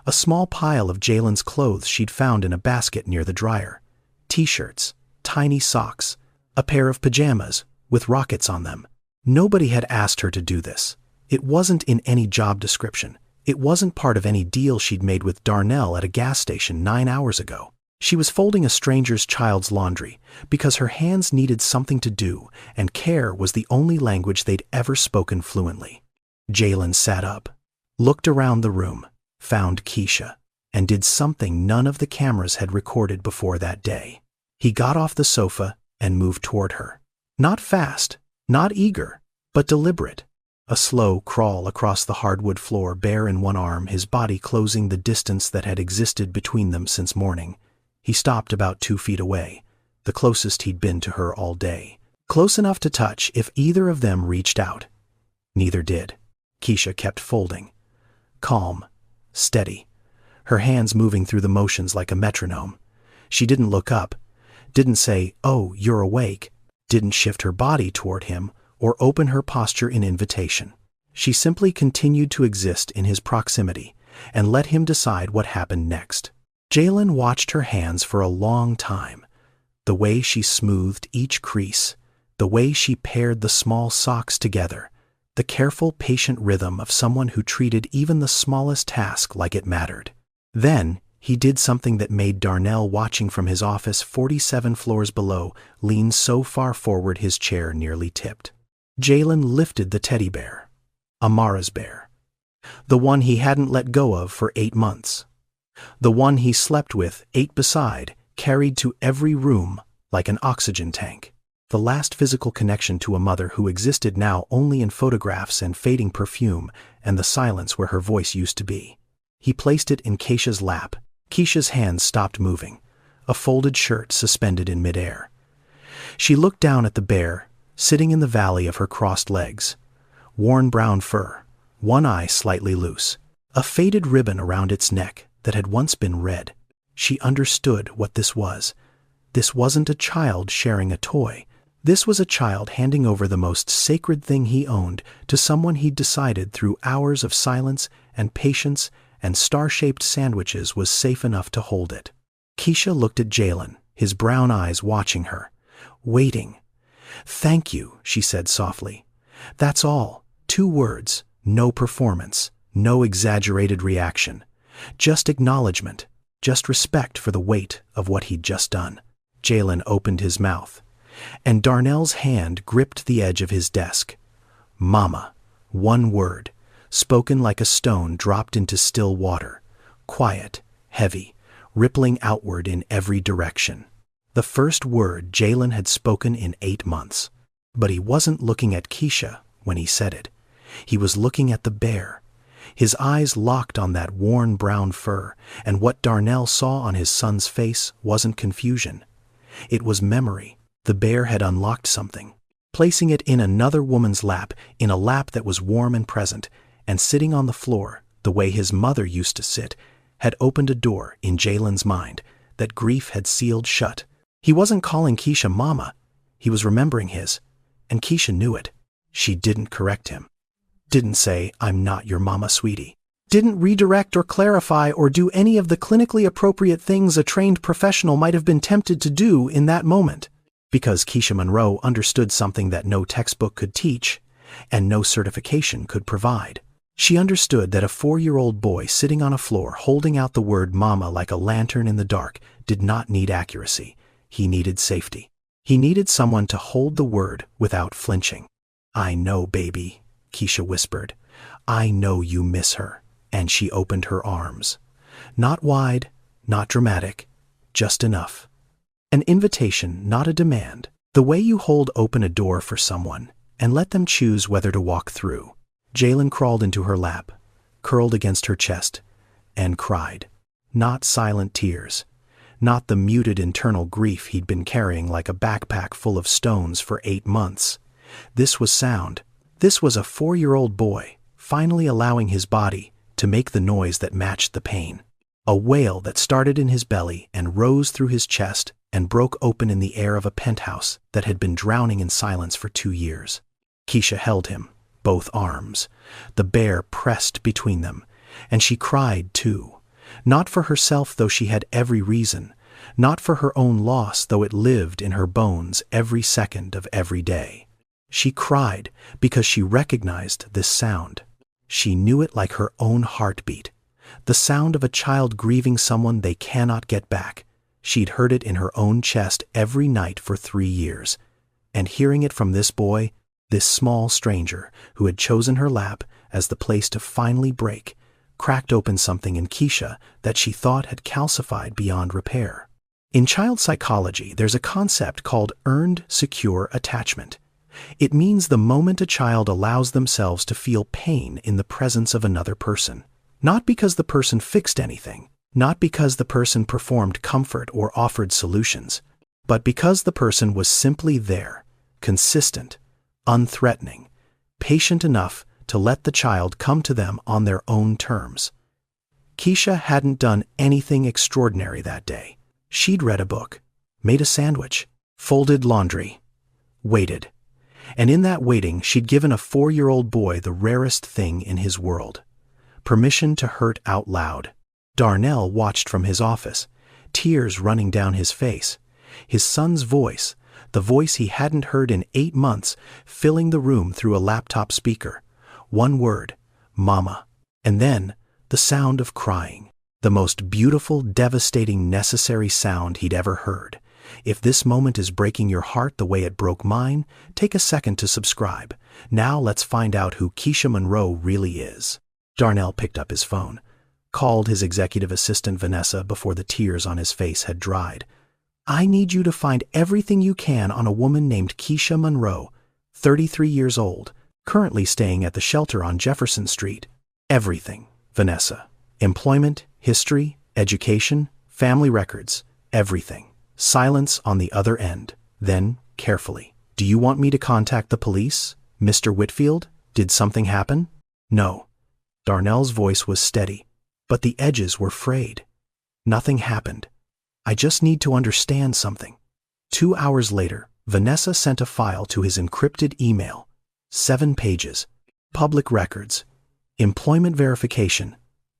A small pile of Jalen's clothes she'd found in a basket near the dryer. T-shirts, tiny socks, a pair of pajamas with rockets on them. Nobody had asked her to do this. It wasn't in any job description. It wasn't part of any deal she'd made with Darnell at a gas station 9 hours ago. She was folding a stranger's child's laundry because her hands needed something to do, and care was the only language they'd ever spoken fluently. Jalen sat up, looked around the room, found Keisha, and did something none of the cameras had recorded before that day. He got off the sofa and moved toward her. Not fast, not eager, but deliberate. A slow crawl across the hardwood floor, bare in one arm, his body closing the distance that had existed between them since morning. He stopped about 2 feet away, the closest he'd been to her all day. Close enough to touch if either of them reached out. Neither did. Keisha kept folding. Calm, steady, her hands moving through the motions like a metronome. She didn't look up, didn't say, "Oh, you're awake," didn't shift her body toward him or open her posture in invitation. She simply continued to exist in his proximity and let him decide what happened next. Jalen watched her hands for a long time, the way she smoothed each crease, the way she paired the small socks together, the careful, patient rhythm of someone who treated even the smallest task like it mattered. Then, he did something that made Darnell, watching from his office 47 floors below, lean so far forward his chair nearly tipped. Jalen lifted the teddy bear. Amara's bear. The one he hadn't let go of for 8 months. The one he slept with, ate beside, carried to every room like an oxygen tank. The last physical connection to a mother who existed now only in photographs and fading perfume and the silence where her voice used to be. He placed it in Keisha's lap. Keisha's hands stopped moving, a folded shirt suspended in midair. She looked down at the bear, sitting in the valley of her crossed legs. Worn brown fur, one eye slightly loose, a faded ribbon around its neck that had once been red. She understood what this was. This wasn't a child sharing a toy. This was a child handing over the most sacred thing he owned to someone he'd decided through hours of silence and patience and star-shaped sandwiches was safe enough to hold it. Keisha looked at Jalen, his brown eyes watching her, waiting. "Thank you," she said softly. "That's all. 2 words, no performance, no exaggerated reaction. Just acknowledgement, just respect for the weight of what he'd just done." Jalen opened his mouth, and Darnell's hand gripped the edge of his desk. "Mama," 1 word, spoken like a stone dropped into still water, quiet, heavy, rippling outward in every direction. The first word Jalen had spoken in 8 months. But he wasn't looking at Keisha when he said it. He was looking at the bear. His eyes locked on that worn brown fur, and what Darnell saw on his son's face wasn't confusion. It was memory. The bear had unlocked something, placing it in another woman's lap, in a lap that was warm and present, and sitting on the floor, the way his mother used to sit, had opened a door in Jalen's mind that grief had sealed shut. He wasn't calling Keisha Mama. He was remembering his, and Keisha knew it. She didn't correct him. Didn't say, "I'm not your mama, sweetie." Didn't redirect or clarify or do any of the clinically appropriate things a trained professional might have been tempted to do in that moment. Because Keisha Monroe understood something that no textbook could teach and no certification could provide. She understood that a 4-year-old boy sitting on a floor holding out the word mama like a lantern in the dark did not need accuracy. He needed safety. He needed someone to hold the word without flinching. "I know, baby," Keisha whispered. "I know you miss her." And she opened her arms. Not wide, not dramatic, just enough. An invitation, not a demand. The way you hold open a door for someone and let them choose whether to walk through. Jalen crawled into her lap, curled against her chest, and cried. Not silent tears. Not the muted internal grief he'd been carrying like a backpack full of stones for 8 months. This was sound. This was a 4-year-old boy, finally allowing his body to make the noise that matched the pain. A wail that started in his belly and rose through his chest and broke open in the air of a penthouse that had been drowning in silence for 2 years. Keisha held him, both arms. The bear pressed between them, and she cried too. Not for herself, though she had every reason. Not for her own loss, though it lived in her bones every second of every day. She cried because she recognized this sound. She knew it like her own heartbeat. The sound of a child grieving someone they cannot get back. She'd heard it in her own chest every night for 3 years. And hearing it from this boy, this small stranger who had chosen her lap as the place to finally break, cracked open something in Keisha that she thought had calcified beyond repair. In child psychology, there's a concept called earned secure attachment. It means the moment a child allows themselves to feel pain in the presence of another person. Not because the person fixed anything, not because the person performed comfort or offered solutions, but because the person was simply there, consistent, unthreatening, patient enough to let the child come to them on their own terms. Keisha hadn't done anything extraordinary that day. She'd read a book, made a sandwich, folded laundry, waited. And in that waiting, she'd given a 4-year-old boy the rarest thing in his world. Permission to hurt out loud. Darnell watched from his office, tears running down his face. His son's voice, the voice he hadn't heard in 8 months, filling the room through a laptop speaker, One word, Mama. And then, the sound of crying. The most beautiful, devastating, necessary sound he'd ever heard. If this moment is breaking your heart the way it broke mine, take a second to subscribe. Now let's find out who Keisha Monroe really is. Darnell picked up his phone, called his executive assistant Vanessa before the tears on his face had dried. I need you to find everything you can on a woman named Keisha Monroe, 33 years old, currently staying at the shelter on Jefferson Street. Everything, Vanessa. Employment, history, education, family records, everything. Silence on the other end. Then, carefully. Do you want me to contact the police? Mr. Whitfield, did something happen? No. Darnell's voice was steady, but the edges were frayed. Nothing happened. I just need to understand something. 2 hours later, Vanessa sent a file to his encrypted email. 7 pages. Public records. Employment verification.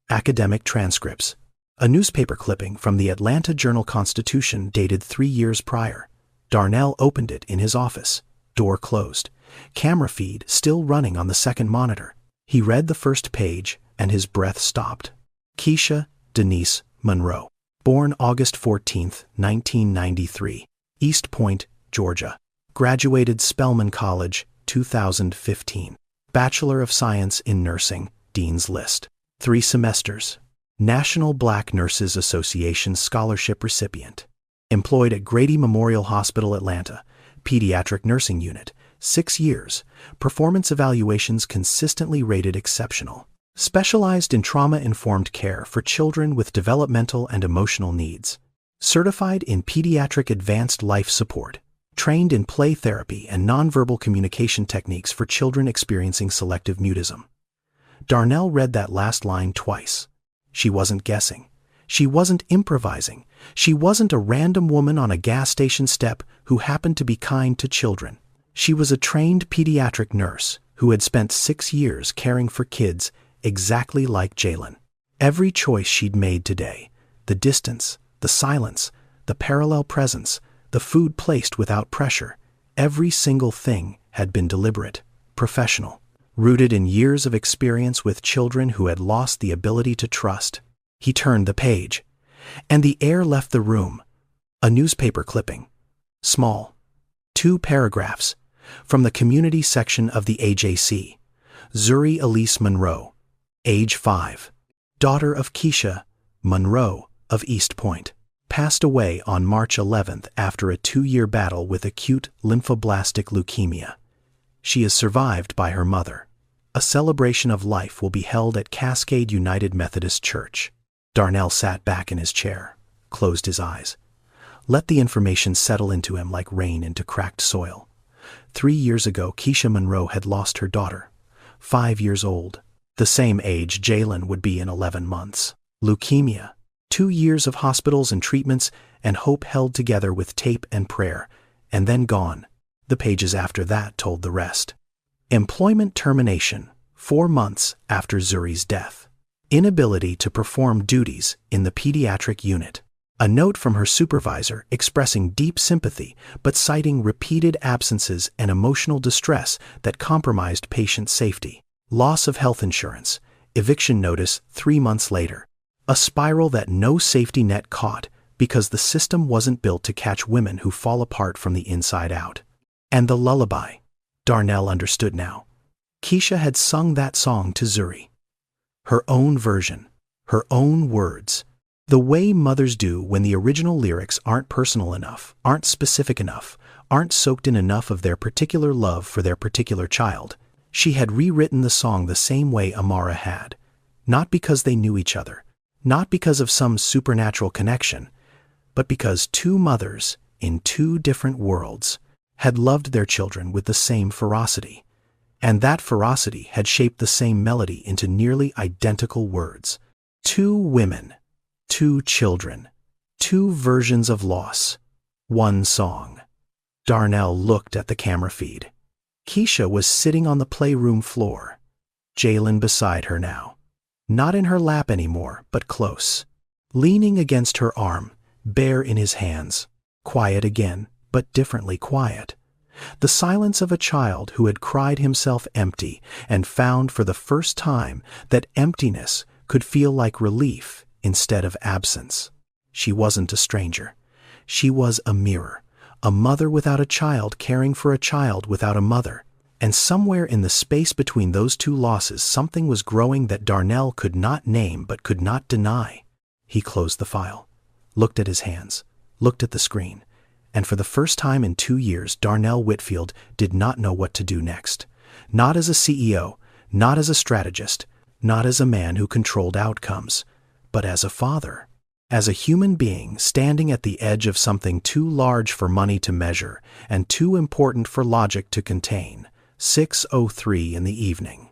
Academic transcripts. A newspaper clipping from the Atlanta Journal-Constitution dated 3 years prior. Darnell opened it in his office. Door closed. Camera feed still running on the second monitor. He read the first page, and his breath stopped. Keisha Denise Monroe. Born August 14, 1993. East Point, Georgia. Graduated Spelman College, 2015. Bachelor of Science in Nursing, Dean's List. 3 semesters. National Black Nurses Association Scholarship recipient. Employed at Grady Memorial Hospital, Atlanta. Pediatric Nursing Unit. 6 years. Performance evaluations consistently rated exceptional. Specialized in trauma-informed care for children with developmental and emotional needs. Certified in pediatric advanced life support. Trained in play therapy and nonverbal communication techniques for children experiencing selective mutism. Darnell read that last line twice. She wasn't guessing. She wasn't improvising. She wasn't a random woman on a gas station step who happened to be kind to children. She was a trained pediatric nurse who had spent 6 years caring for kids exactly like Jalen. Every choice she'd made today, the distance, the silence, the parallel presence, the food placed without pressure, every single thing had been deliberate, professional, rooted in years of experience with children who had lost the ability to trust. He turned the page, and the air left the room. A newspaper clipping. Small. 2 paragraphs. From the community section of the AJC. Zuri Elise Monroe. Age 5. Daughter of Keisha Monroe of East Point. Passed away on March 11th after a 2-year battle with acute lymphoblastic leukemia. She is survived by her mother. A celebration of life will be held at Cascade United Methodist Church. Darnell sat back in his chair, closed his eyes. Let the information settle into him like rain into cracked soil. 3 years ago, Keisha Monroe had lost her daughter, 5 years old, the same age Jalen would be in 11 months. Leukemia, 2 years of hospitals and treatments, and hope held together with tape and prayer, and then gone. The pages after that told the rest. Employment termination, 4 months after Zuri's death. Inability to perform duties in the pediatric unit. A note from her supervisor expressing deep sympathy but citing repeated absences and emotional distress that compromised patient safety. Loss of health insurance. Eviction notice 3 months later. A spiral that no safety net caught because the system wasn't built to catch women who fall apart from the inside out. And the lullaby. Darnell understood now. Keisha had sung that song to Zuri. Her own version. Her own words. The way mothers do when the original lyrics aren't personal enough, aren't specific enough, aren't soaked in enough of their particular love for their particular child. She had rewritten the song the same way Amara had. Not because they knew each other, not because of some supernatural connection, but because 2 mothers in 2 different worlds had loved their children with the same ferocity. And that ferocity had shaped the same melody into nearly identical words. 2 women. 2 children, 2 versions of loss, 1 song. Darnell looked at the camera feed. Keisha was sitting on the playroom floor. Jalen beside her now. Not in her lap anymore, but close. Leaning against her arm, Bear in his hands. Quiet again, but differently quiet. The silence of a child who had cried himself empty and found for the first time that emptiness could feel like relief instead of absence. She wasn't a stranger. She was a mirror, a mother without a child caring for a child without a mother. And somewhere in the space between those two losses, something was growing that Darnell could not name but could not deny. He closed the file, looked at his hands, looked at the screen, and for the first time in 2 years, Darnell Whitfield did not know what to do next. Not as a CEO, not as a strategist, not as a man who controlled outcomes, but as a father. As a human being standing at the edge of something too large for money to measure and too important for logic to contain. 6:03 in the evening.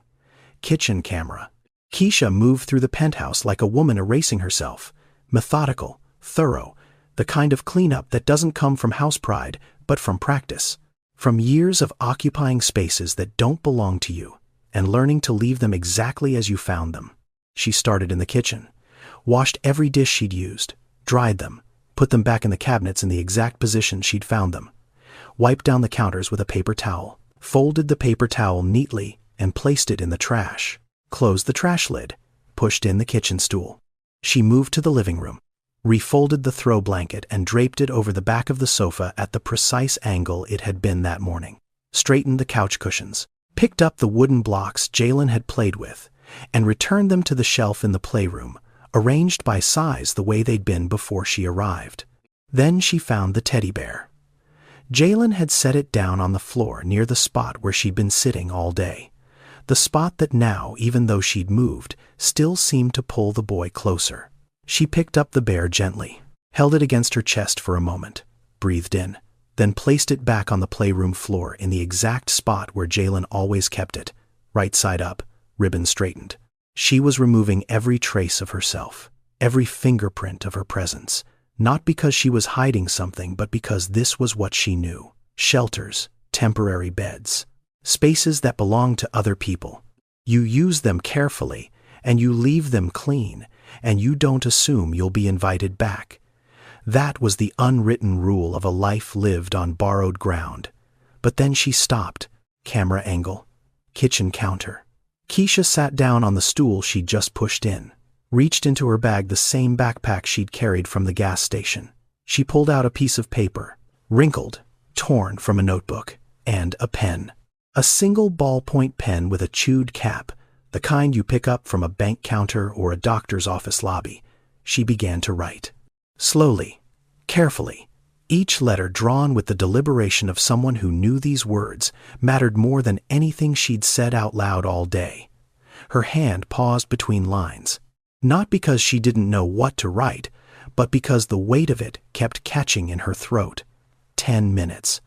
Kitchen camera. Keisha moved through the penthouse like a woman erasing herself. Methodical, thorough, the kind of cleanup that doesn't come from house pride, but from practice. From years of occupying spaces that don't belong to you and learning to leave them exactly as you found them. She started in the kitchen, washed every dish she'd used, dried them, put them back in the cabinets in the exact position she'd found them, wiped down the counters with a paper towel, folded the paper towel neatly and placed it in the trash, closed the trash lid, pushed in the kitchen stool. She moved to the living room, refolded the throw blanket and draped it over the back of the sofa at the precise angle it had been that morning, straightened the couch cushions, picked up the wooden blocks Jalen had played with, and returned them to the shelf in the playroom, arranged by size the way they'd been before she arrived. Then she found the teddy bear. Jalen had set it down on the floor near the spot where she'd been sitting all day. The spot that now, even though she'd moved, still seemed to pull the boy closer. She picked up the bear gently, held it against her chest for a moment, breathed in, then placed it back on the playroom floor in the exact spot where Jalen always kept it, right side up, ribbon straightened. She was removing every trace of herself, every fingerprint of her presence, not because she was hiding something, but because this was what she knew. Shelters, temporary beds, spaces that belong to other people. You use them carefully, and you leave them clean, and you don't assume you'll be invited back. That was the unwritten rule of a life lived on borrowed ground. But then she stopped. Camera angle. Kitchen counter. Keisha sat down on the stool she'd just pushed in, reached into her bag, the same backpack she'd carried from the gas station. She pulled out a piece of paper, wrinkled, torn from a notebook, and a pen. A single ballpoint pen with a chewed cap, the kind you pick up from a bank counter or a doctor's office lobby. She began to write. Slowly, carefully, each letter drawn with the deliberation of someone who knew these words mattered more than anything she'd said out loud all day. Her hand paused between lines, not because she didn't know what to write, but because the weight of it kept catching in her throat. 10 minutes.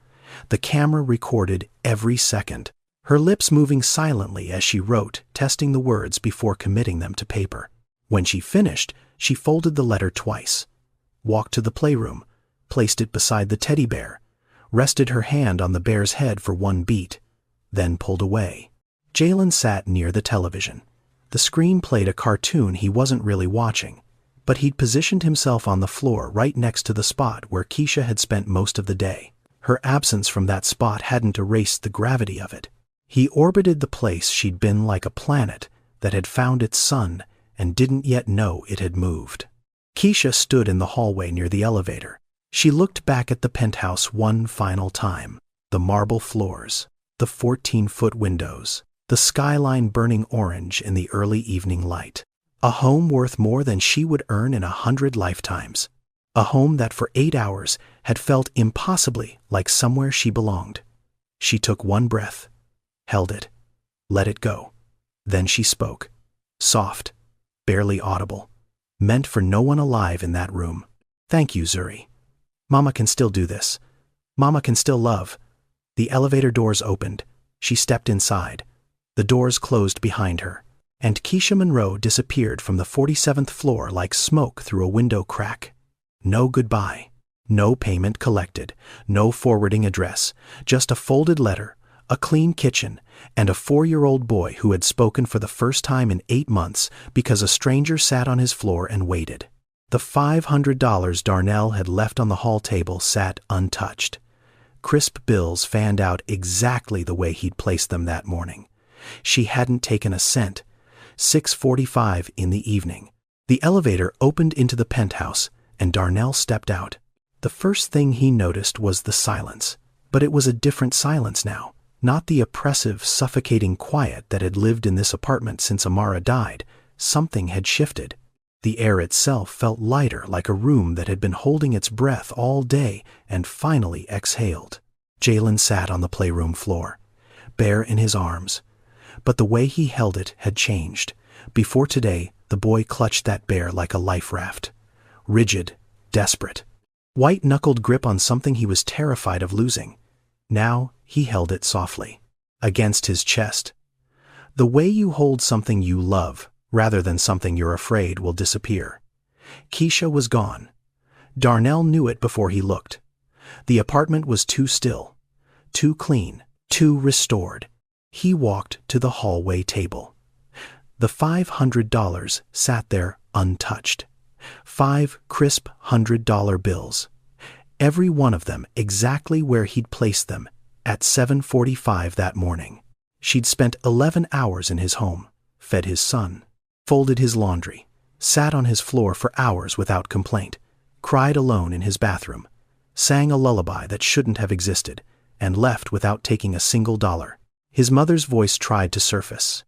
The camera recorded every second, her lips moving silently as she wrote, testing the words before committing them to paper. When she finished, she folded the letter twice, walked to the playroom, placed it beside the teddy bear, rested her hand on the bear's head for one beat, then pulled away. Jalen sat near the television. The screen played a cartoon he wasn't really watching, but he'd positioned himself on the floor right next to the spot where Keisha had spent most of the day. Her absence from that spot hadn't erased the gravity of it. He orbited the place she'd been like a planet that had found its sun and didn't yet know it had moved. Keisha stood in the hallway near the elevator. She looked back at the penthouse one final time. The marble floors, the 14-foot windows, the skyline burning orange in the early evening light. A home worth more than she would earn in 100 lifetimes. A home that for 8 hours had felt impossibly like somewhere she belonged. She took one breath, held it, let it go. Then she spoke. Soft, barely audible, meant for no one alive in that room. Thank you, Zuri. Mama can still do this. Mama can still love. The elevator doors opened. She stepped inside. The doors closed behind her, and Keisha Monroe disappeared from the 47th floor like smoke through a window crack. No goodbye, no payment collected, no forwarding address, just a folded letter, a clean kitchen, and a 4-year-old boy who had spoken for the first time in 8 months because a stranger sat on his floor and waited. The $500 Darnell had left on the hall table sat untouched. crisp bills fanned out exactly the way he'd placed them that morning. She hadn't taken a cent. 6:45 in the evening. The elevator opened into the penthouse, and Darnell stepped out. The first thing he noticed was the silence. But it was a different silence now, not the oppressive, suffocating quiet that had lived in this apartment since Amara died. Something had shifted. The air itself felt lighter, like a room that had been holding its breath all day and finally exhaled. Jalen sat on the playroom floor, Bear in his arms. But the way he held it had changed. Before today, the boy clutched that bear like a life raft. Rigid, desperate. White-knuckled grip on something he was terrified of losing. Now, he held it softly, against his chest. The way you hold something you love, rather than something you're afraid will disappear. Keisha was gone. Darnell knew it before he looked. The apartment was too still, too clean, too restored. He walked to the hallway table. The $500 sat there untouched. 5 crisp $100 bills. Every one of them exactly where he'd placed them, at 7:45 that morning. She'd spent 11 hours in his home, fed his son, folded his laundry, sat on his floor for hours without complaint, cried alone in his bathroom, sang a lullaby that shouldn't have existed, and left without taking a single dollar. His mother's voice tried to surface,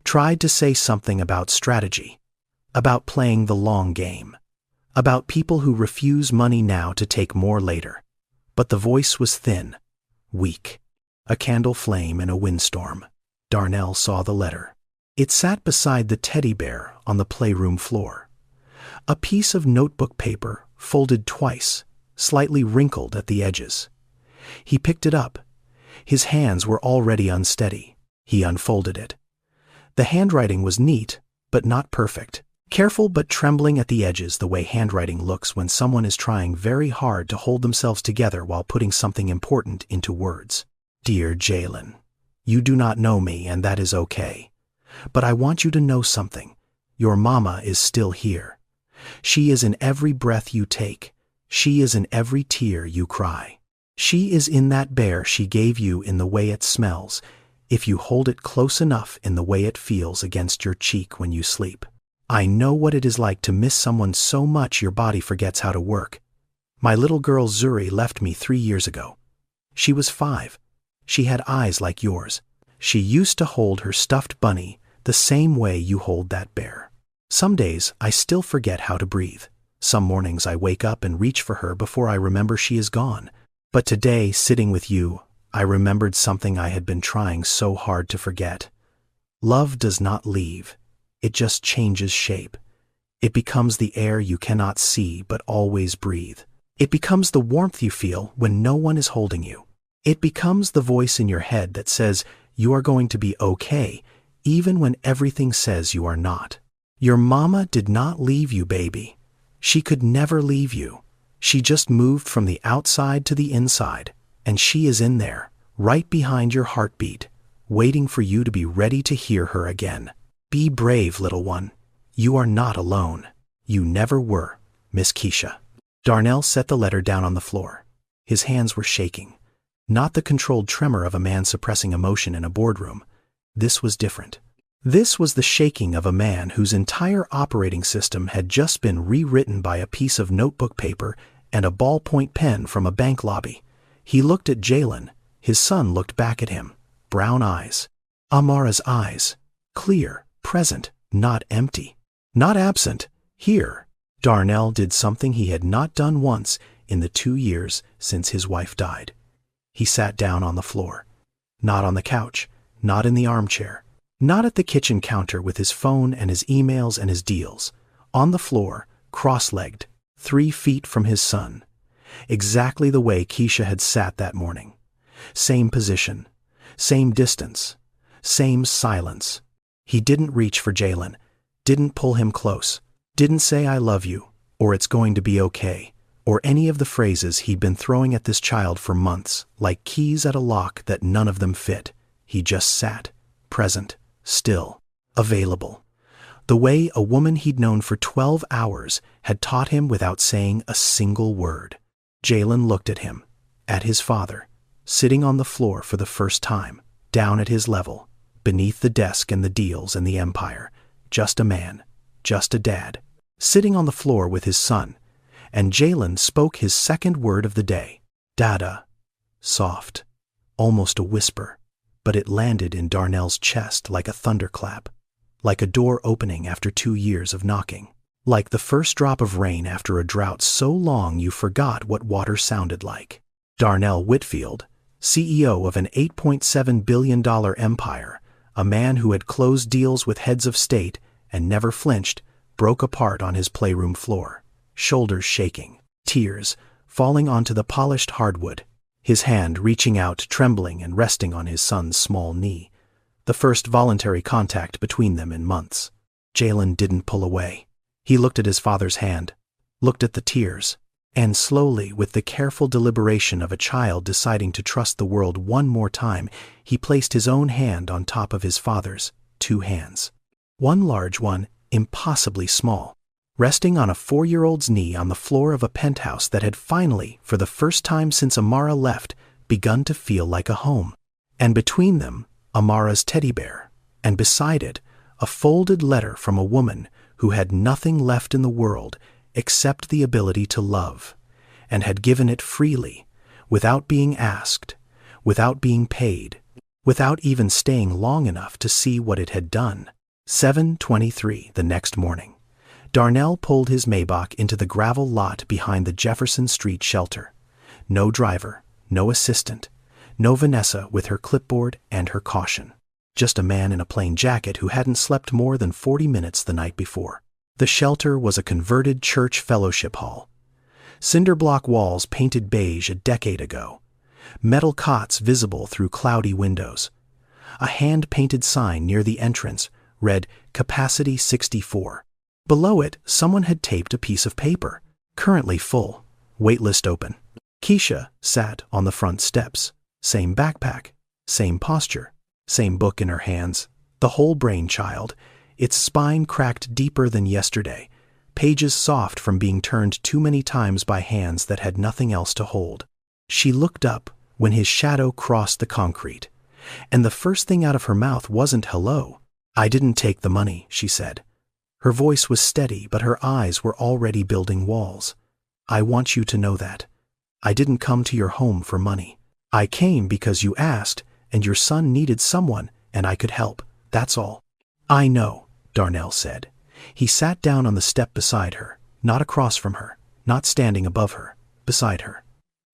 tried to say something about strategy, about playing the long game, about people who refuse money now to take more later. But the voice was thin, weak, a candle flame in a windstorm. Darnell saw the letter. It sat beside the teddy bear on the playroom floor. A piece of notebook paper folded twice, slightly wrinkled at the edges. He picked it up. His hands were already unsteady. He unfolded it. The handwriting was neat, but not perfect. Careful but trembling at the edges, the way handwriting looks when someone is trying very hard to hold themselves together while putting something important into words. Dear Jalen, you do not know me, and that is okay. But I want you to know something. Your mama is still here. She is in every breath you take. She is in every tear you cry. She is in that bear she gave you, in the way it smells, if you hold it close enough, in the way it feels against your cheek when you sleep. I know what it is like to miss someone so much your body forgets how to work. My little girl Zuri left me 3 years ago. She was 5. She had eyes like yours. She used to hold her stuffed bunny the same way you hold that bear. Some days I still forget how to breathe. Some mornings I wake up and reach for her before I remember she is gone. But today, sitting with you, I remembered something I had been trying so hard to forget. Love does not leave. It just changes shape. It becomes the air you cannot see but always breathe. It becomes the warmth you feel when no one is holding you. It becomes the voice in your head that says you are going to be okay, even when everything says you are not. Your mama did not leave you, baby. She could never leave you. She just moved from the outside to the inside, and she is in there, right behind your heartbeat, waiting for you to be ready to hear her again. Be brave, little one. You are not alone. You never were, Miss Keisha. Darnell set the letter down on the floor. His hands were shaking. Not the controlled tremor of a man suppressing emotion in a boardroom. This was different. This was the shaking of a man whose entire operating system had just been rewritten by a piece of notebook paper and a ballpoint pen from a bank lobby. He looked at Jalen. His son looked back at him. Brown eyes. Amara's eyes. Clear, present, not empty. Not absent. Here. Darnell did something he had not done once in the 2 years since his wife died. He sat down on the floor. Not on the couch. Not in the armchair. Not at the kitchen counter with his phone and his emails and his deals. On the floor, cross-legged, 3 feet from his son. Exactly the way Keisha had sat that morning. Same position. Same distance. Same silence. He didn't reach for Jalen. Didn't pull him close. Didn't say I love you, or it's going to be okay, or any of the phrases he'd been throwing at this child for months, like keys at a lock that none of them fit. He just sat, present, still, available. The way a woman he'd known for 12 hours had taught him without saying a single word. Jalen looked at him, at his father, sitting on the floor for the first time, down at his level, beneath the desk and the deals and the empire. Just a man, just a dad, sitting on the floor with his son, and Jalen spoke his second word of the day. Dada. Soft, almost a whisper, but it landed in Darnell's chest like a thunderclap, like a door opening after 2 years of knocking, like the first drop of rain after a drought so long you forgot what water sounded like. Darnell Whitfield, CEO of an $8.7 billion empire, a man who had closed deals with heads of state and never flinched, broke apart on his playroom floor, shoulders shaking, tears falling onto the polished hardwood, his hand reaching out, trembling and resting on his son's small knee, the first voluntary contact between them in months. Jalen didn't pull away. He looked at his father's hand, looked at the tears, and slowly, with the careful deliberation of a child deciding to trust the world one more time, he placed his own hand on top of his father's 2 hands. One large, one impossibly small, resting on a 4-year-old's knee on the floor of a penthouse that had finally, for the first time since Amara left, begun to feel like a home. And between them, Amara's teddy bear, and beside it, a folded letter from a woman who had nothing left in the world except the ability to love, and had given it freely, without being asked, without being paid, without even staying long enough to see what it had done. 7:23 the next morning, Darnell pulled his Maybach into the gravel lot behind the Jefferson Street shelter. No driver, no assistant, no Vanessa with her clipboard and her caution. Just a man in a plain jacket who hadn't slept more than 40 minutes the night before. The shelter was a converted church fellowship hall. Cinder block walls painted beige a decade ago. Metal cots visible through cloudy windows. A hand-painted sign near the entrance read Capacity 64. Below it, someone had taped a piece of paper. Currently full. Waitlist open. Keisha sat on the front steps. Same backpack. Same posture. Same book in her hands. The whole brainchild. Its spine cracked deeper than yesterday. Pages soft from being turned too many times by hands that had nothing else to hold. She looked up when his shadow crossed the concrete. And the first thing out of her mouth wasn't hello. I didn't take the money, she said. Her voice was steady, but her eyes were already building walls. I want you to know that. I didn't come to your home for money. I came because you asked, and your son needed someone, and I could help. That's all. I know, Darnell said. He sat down on the step beside her, not across from her, not standing above her, beside her.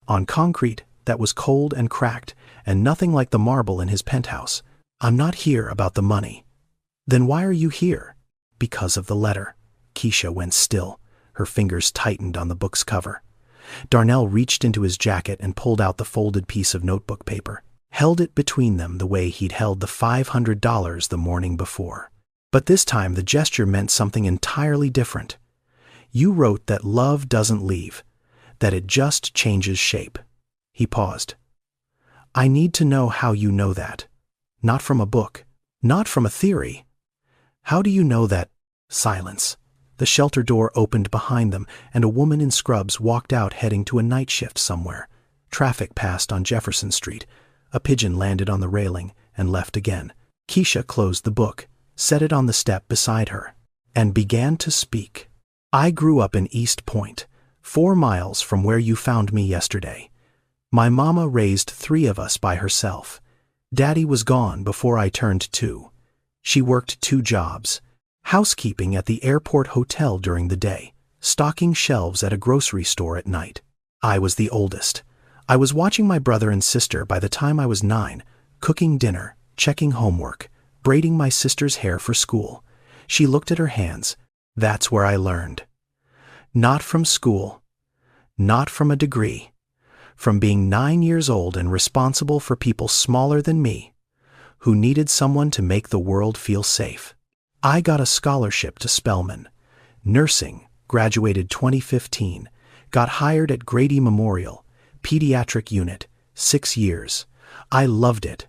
On concrete that was cold and cracked, and nothing like the marble in his penthouse. I'm not here about the money. Then why are you here? Because of the letter. Keisha went still. Her fingers tightened on the book's cover. Darnell reached into his jacket and pulled out the folded piece of notebook paper, held it between them the way he'd held the $500 the morning before. But this time the gesture meant something entirely different. You wrote that love doesn't leave, that it just changes shape. He paused. I need to know how you know that. Not from a book, not from a theory. How do you know that? Silence. The shelter door opened behind them, and a woman in scrubs walked out heading to a night shift somewhere. Traffic passed on Jefferson Street. A pigeon landed on the railing and left again. Keisha closed the book, set it on the step beside her, and began to speak. I grew up in East Point, 4 miles from where you found me yesterday. My mama raised 3 of us by herself. Daddy was gone before I turned 2. She worked 2 jobs. Housekeeping at the airport hotel during the day, stocking shelves at a grocery store at night. I was the oldest. I was watching my brother and sister by the time I was 9, cooking dinner, checking homework, braiding my sister's hair for school. She looked at her hands. That's where I learned. Not from school. Not from a degree. From being 9 years old and responsible for people smaller than me, who needed someone to make the world feel safe. I got a scholarship to Spelman. Nursing, graduated 2015, got hired at Grady Memorial, pediatric unit, 6 years. I loved it.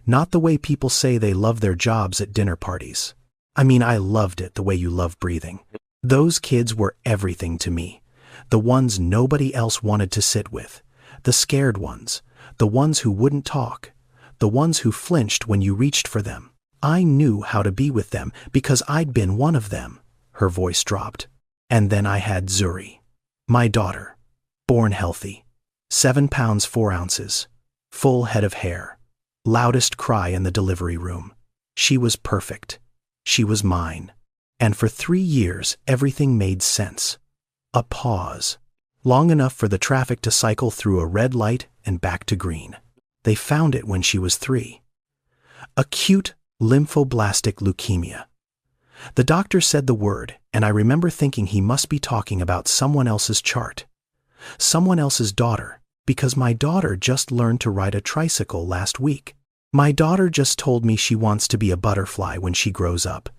Not the way people say they love their jobs at dinner parties. I mean, I loved it the way you love breathing. Those kids were everything to me. The ones nobody else wanted to sit with. The scared ones. The ones who wouldn't talk. The ones who flinched when you reached for them. I knew how to be with them because I'd been one of them. Her voice dropped. And then I had Zuri. My daughter. Born healthy. 7 pounds 4 ounces. Full head of hair. Loudest cry in the delivery room. She was perfect. She was mine. And for 3 years, everything made sense. A pause. Long enough for the traffic to cycle through a red light and back to green. They found it when she was 3. Acute lymphoblastic leukemia. The doctor said the word, and I remember thinking he must be talking about someone else's chart. Someone else's daughter, because my daughter just learned to ride a tricycle last week. My daughter just told me she wants to be a butterfly when she grows up.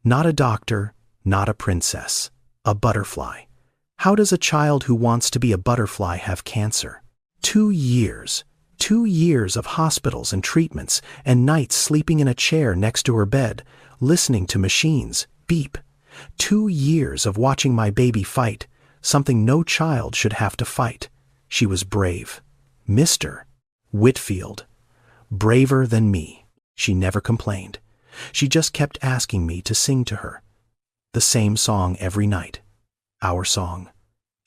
Not a doctor, not a princess. A butterfly. How does a child who wants to be a butterfly have cancer? 2 years. 2 years of hospitals and treatments, and nights sleeping in a chair next to her bed, listening to machines beep. 2 years of watching my baby fight, something no child should have to fight. She was brave. Mr. Whitfield. Braver than me. She never complained. She just kept asking me to sing to her. The same song every night. Our song.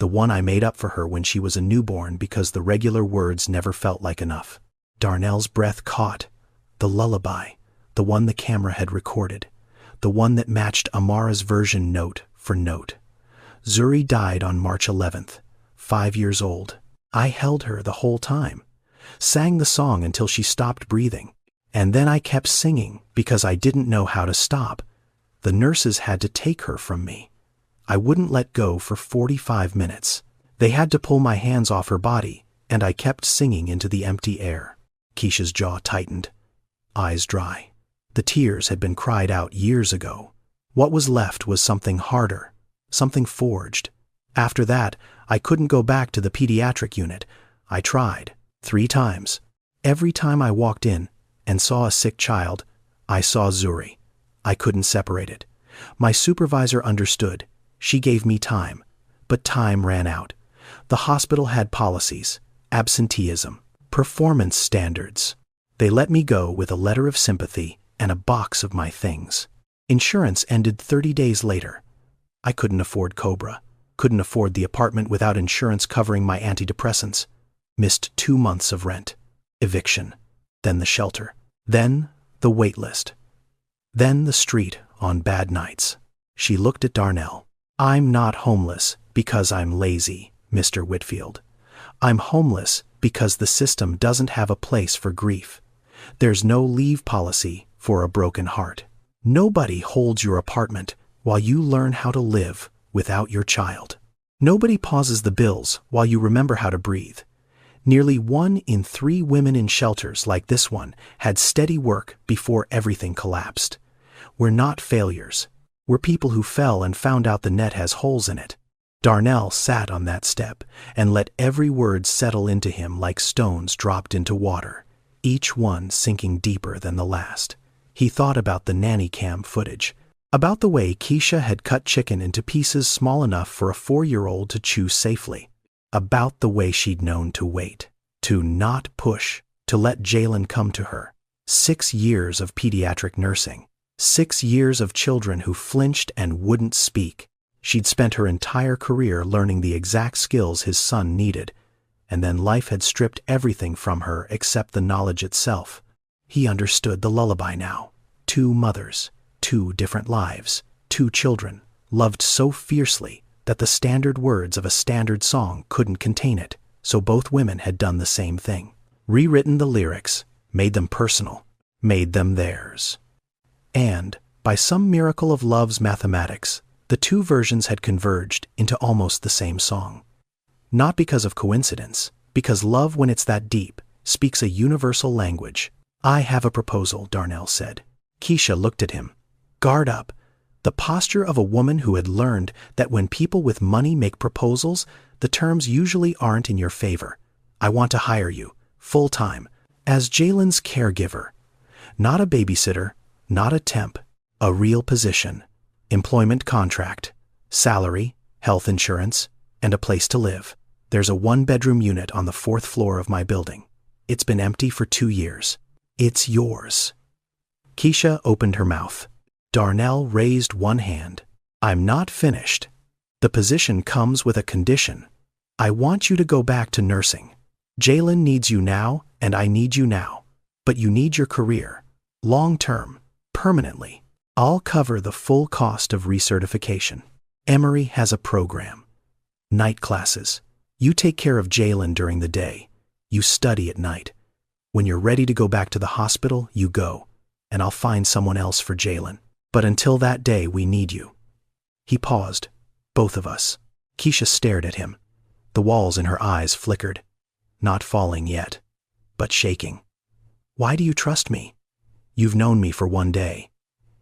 The one I made up for her when she was a newborn because the regular words never felt like enough. Darnell's breath caught. The lullaby. The one the camera had recorded. The one that matched Amara's version note for note. Zuri died on March 11th, 5 years old. I held her the whole time. Sang the song until she stopped breathing. And then I kept singing because I didn't know how to stop. The nurses had to take her from me. I wouldn't let go for 45 minutes. They had to pull my hands off her body, and I kept singing into the empty air. Keisha's jaw tightened. Eyes dry. The tears had been cried out years ago. What was left was something harder, something forged. After that, I couldn't go back to the pediatric unit. I tried, 3 times. Every time I walked in and saw a sick child, I saw Zuri. I couldn't separate it. My supervisor understood. She gave me time, but time ran out. The hospital had policies, absenteeism, performance standards. They let me go with a letter of sympathy and a box of my things. Insurance ended 30 days later. I couldn't afford Cobra, couldn't afford the apartment without insurance covering my antidepressants. Missed 2 months of rent. Eviction. Then the shelter. Then the wait list. Then the street on bad nights. She looked at Darnell. I'm not homeless because I'm lazy, Mr. Whitfield. I'm homeless because the system doesn't have a place for grief. There's no leave policy for a broken heart. Nobody holds your apartment while you learn how to live without your child. Nobody pauses the bills while you remember how to breathe. Nearly 1 in 3 women in shelters like this one had steady work before everything collapsed. We're not failures. We're people who fell and found out the net has holes in it. Darnell sat on that step and let every word settle into him like stones dropped into water, each one sinking deeper than the last. He thought about the nanny cam footage, about the way Keisha had cut chicken into pieces small enough for a 4-year-old to chew safely, about the way she'd known to wait, to not push, to let Jalen come to her. 6 years of pediatric nursing. 6 years of children who flinched and wouldn't speak. She'd spent her entire career learning the exact skills his son needed, and then life had stripped everything from her except the knowledge itself. He understood the lullaby now. 2 mothers, 2 different lives, 2 children, loved so fiercely that the standard words of a standard song couldn't contain it, so both women had done the same thing. Rewritten the lyrics, made them personal, made them theirs. And, by some miracle of love's mathematics, the 2 versions had converged into almost the same song. Not because of coincidence, because love, when it's that deep, speaks a universal language. I have a proposal, Darnell said. Keisha looked at him. Guard up. The posture of a woman who had learned that when people with money make proposals, the terms usually aren't in your favor. I want to hire you, full-time, as Jalen's caregiver. Not a babysitter, not a temp, a real position, employment contract, salary, health insurance, and a place to live. There's a 1-bedroom unit on the 4th floor of my building. It's been empty for 2 years. It's yours." Keisha opened her mouth. Darnell raised one hand. "I'm not finished. The position comes with a condition. I want you to go back to nursing. Jalen needs you now, and I need you now. But you need your career. Long-term, permanently. I'll cover the full cost of recertification. Emory has a program. Night classes. You take care of Jalen during the day. You study at night. When you're ready to go back to the hospital, you go, and I'll find someone else for Jalen. But until that day, we need you." He paused. "Both of us." Keisha stared at him. The walls in her eyes flickered. Not falling yet, but shaking. "Why do you trust me? You've known me for 1 day.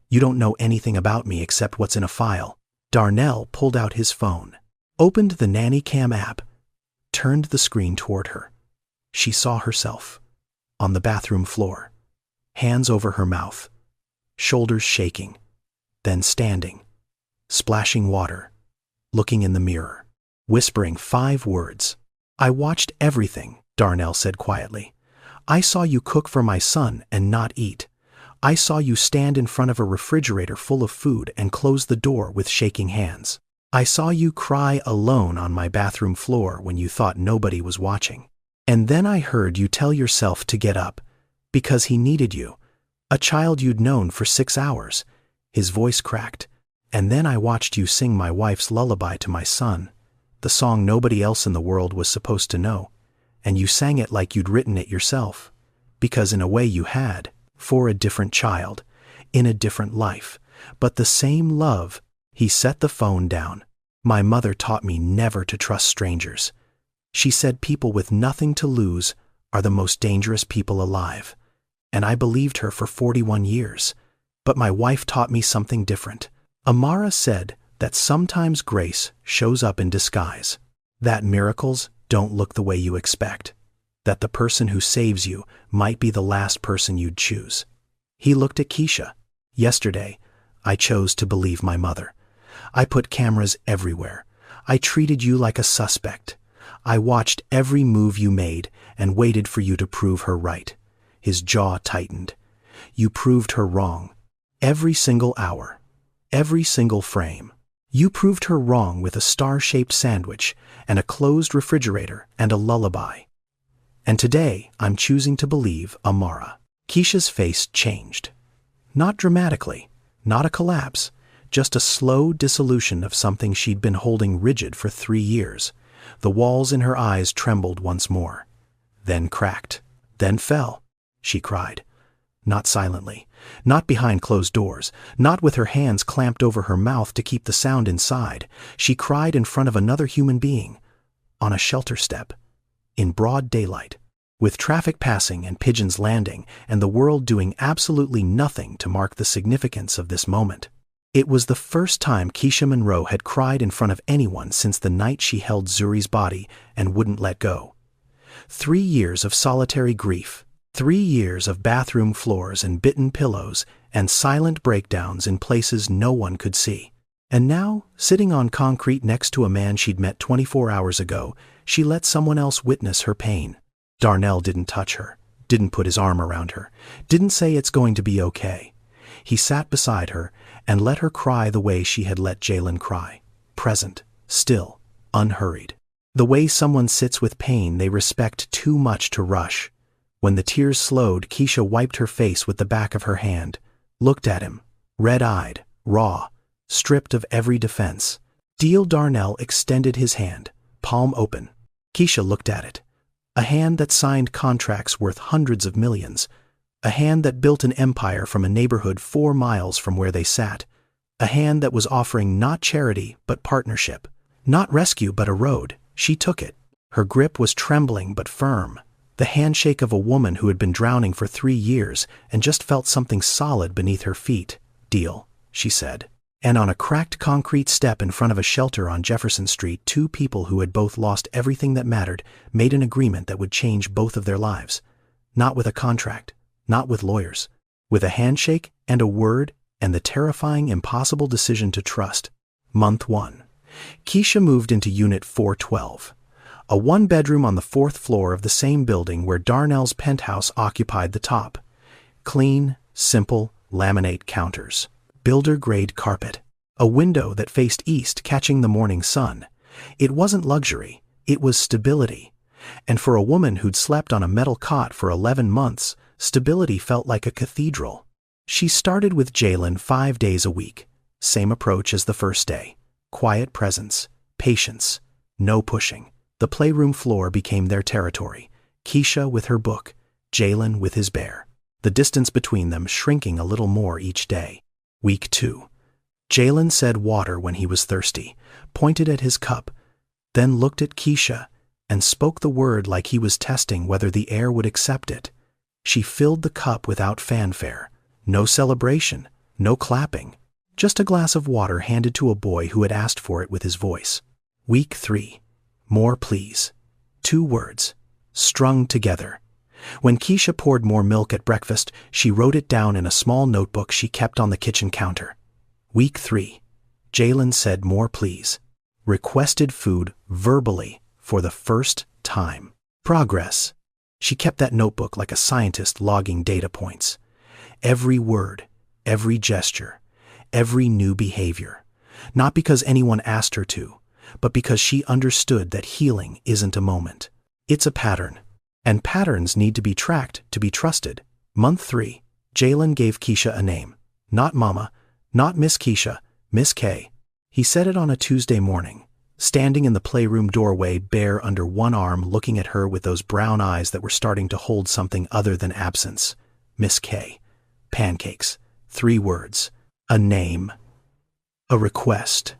You don't know anything about me except what's in a file." Darnell pulled out his phone, opened the Nanny Cam app, turned the screen toward her. She saw herself, on the bathroom floor, hands over her mouth, shoulders shaking, then standing, splashing water, looking in the mirror, whispering 5 words. "I watched everything," Darnell said quietly. "I saw you cook for my son and not eat. I saw you stand in front of a refrigerator full of food and close the door with shaking hands. I saw you cry alone on my bathroom floor when you thought nobody was watching. And then I heard you tell yourself to get up, because he needed you, a child you'd known for 6 hours." His voice cracked. "And then I watched you sing my wife's lullaby to my son, the song nobody else in the world was supposed to know, and you sang it like you'd written it yourself, because in a way you had, for a different child, in a different life, but the same love." He set the phone down. "My mother taught me never to trust strangers. She said people with nothing to lose are the most dangerous people alive, and I believed her for 41 years. But my wife taught me something different. Amara said that sometimes grace shows up in disguise, that miracles don't look the way you expect, that the person who saves you might be the last person you'd choose." He looked at Keisha. "Yesterday, I chose to believe my mother. I put cameras everywhere. I treated you like a suspect. I watched every move you made and waited for you to prove her right." His jaw tightened. "You proved her wrong. Every single hour. Every single frame. You proved her wrong with a star-shaped sandwich and a closed refrigerator and a lullaby. And today, I'm choosing to believe Amara." Keisha's face changed. Not dramatically, not a collapse, just a slow dissolution of something she'd been holding rigid for 3 years. The walls in her eyes trembled once more, then cracked, then fell. She cried. Not silently, not behind closed doors, not with her hands clamped over her mouth to keep the sound inside. She cried in front of another human being, on a shelter step, in broad daylight, with traffic passing and pigeons landing, and the world doing absolutely nothing to mark the significance of this moment. It was the first time Keisha Monroe had cried in front of anyone since the night she held Zuri's body and wouldn't let go. 3 years of solitary grief, 3 years of bathroom floors and bitten pillows and silent breakdowns in places no one could see. And now, sitting on concrete next to a man she'd met 24 hours ago, she let someone else witness her pain. Darnell didn't touch her, didn't put his arm around her, didn't say it's going to be okay. He sat beside her and let her cry the way she had let Jalen cry, present, still, unhurried. The way someone sits with pain they respect too much to rush. When the tears slowed, Keisha wiped her face with the back of her hand, looked at him, red-eyed, raw, stripped of every defense. Darnell extended his hand, palm open. Keisha looked at it. A hand that signed contracts worth hundreds of millions. A hand that built an empire from a neighborhood 4 miles from where they sat. A hand that was offering not charity but partnership. Not rescue but a road. She took it. Her grip was trembling but firm. The handshake of a woman who had been drowning for 3 years and just felt something solid beneath her feet. "Deal," she said. And on a cracked concrete step in front of a shelter on Jefferson Street, 2 people who had both lost everything that mattered made an agreement that would change both of their lives. Not with a contract, not with lawyers, with a handshake and a word and the terrifying, impossible decision to trust. Month 1. Keisha moved into Unit 412. A one-bedroom on the 4th floor of the same building where Darnell's penthouse occupied the top. Clean, simple, laminate counters. Builder-grade carpet. A window that faced east catching the morning sun. It wasn't luxury, it was stability. And for a woman who'd slept on a metal cot for 11 months, stability felt like a cathedral. She started with Jalen 5 days a week. Same approach as the first day. Quiet presence, patience, no pushing. The playroom floor became their territory. Keisha with her book, Jalen with his bear. The distance between them shrinking a little more each day. Week 2. Jalen said water when he was thirsty, pointed at his cup, then looked at Keisha and spoke the word like he was testing whether the air would accept it. She filled the cup without fanfare. No celebration, no clapping. Just a glass of water handed to a boy who had asked for it with his voice. Week 3. More please. 2 words, strung together. When Keisha poured more milk at breakfast, she wrote it down in a small notebook she kept on the kitchen counter. Week 3. Jalen said more please. Requested food verbally for the first time. Progress. She kept that notebook like a scientist logging data points. Every word, every gesture, every new behavior. Not because anyone asked her to, but because she understood that healing isn't a moment. It's a pattern. And patterns need to be tracked to be trusted. Month 3. Jalen gave Keisha a name. Not Mama, not Miss Keisha, Miss K. He said it on a Tuesday morning, standing in the playroom doorway, bare under one arm, looking at her with those brown eyes that were starting to hold something other than absence. Miss K. Pancakes. 3 words. A name. A request.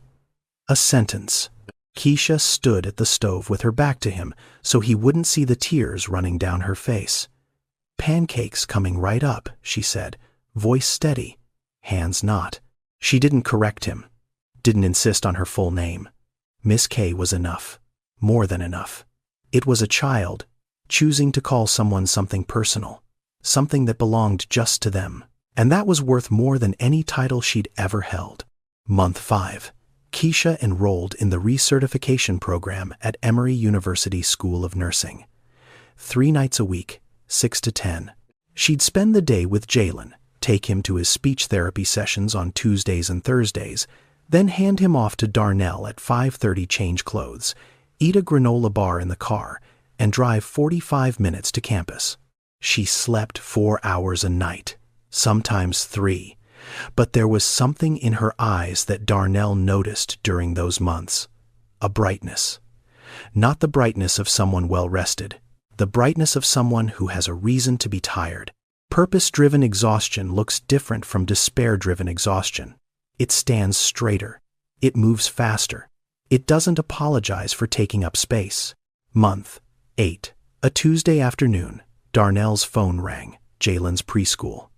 A sentence. Keisha stood at the stove with her back to him so he wouldn't see the tears running down her face. Pancakes coming right up, she said, voice steady, hands not. She didn't correct him, didn't insist on her full name. Miss K was enough, more than enough. It was a child, choosing to call someone something personal, something that belonged just to them, and that was worth more than any title she'd ever held. Month 5. Keisha enrolled in the recertification program at Emory University School of Nursing. 3 nights a week, 6 to 10. She'd spend the day with Jalen, take him to his speech therapy sessions on Tuesdays and Thursdays, then hand him off to Darnell at 5:30, change clothes, eat a granola bar in the car, and drive 45 minutes to campus. She slept 4 hours a night, sometimes 3. But there was something in her eyes that Darnell noticed during those months. A brightness. Not the brightness of someone well-rested, the brightness of someone who has a reason to be tired. Purpose-driven exhaustion looks different from despair-driven exhaustion. It stands straighter. It moves faster. It doesn't apologize for taking up space. Month 8. A Tuesday afternoon, Darnell's phone rang, Jalen's preschool.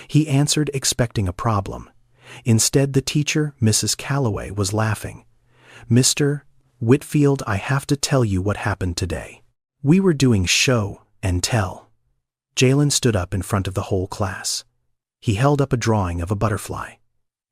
He answered expecting a problem. Instead, the teacher, Mrs. Calloway, was laughing. "Mr. Whitfield, I have to tell you what happened today. We were doing show and tell." Jalen stood up in front of the whole class. He held up a drawing of a butterfly.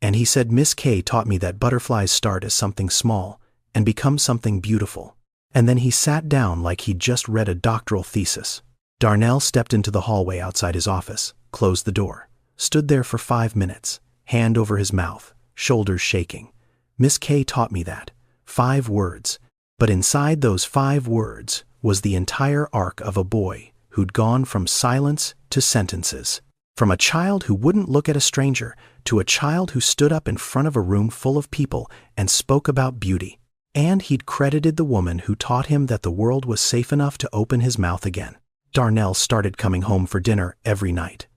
And he said, "Miss K taught me that butterflies start as something small and become something beautiful." And then he sat down like he'd just read a doctoral thesis. Darnell stepped into the hallway outside his office, closed the door, stood there for 5 minutes, hand over his mouth, shoulders shaking. "Miss K taught me that. 5 words. But inside those 5 words was the entire arc of a boy who'd gone from silence to sentences. From a child who wouldn't look at a stranger to a child who stood up in front of a room full of people and spoke about beauty. And he'd credited the woman who taught him that the world was safe enough to open his mouth again. Darnell started coming home for dinner every night.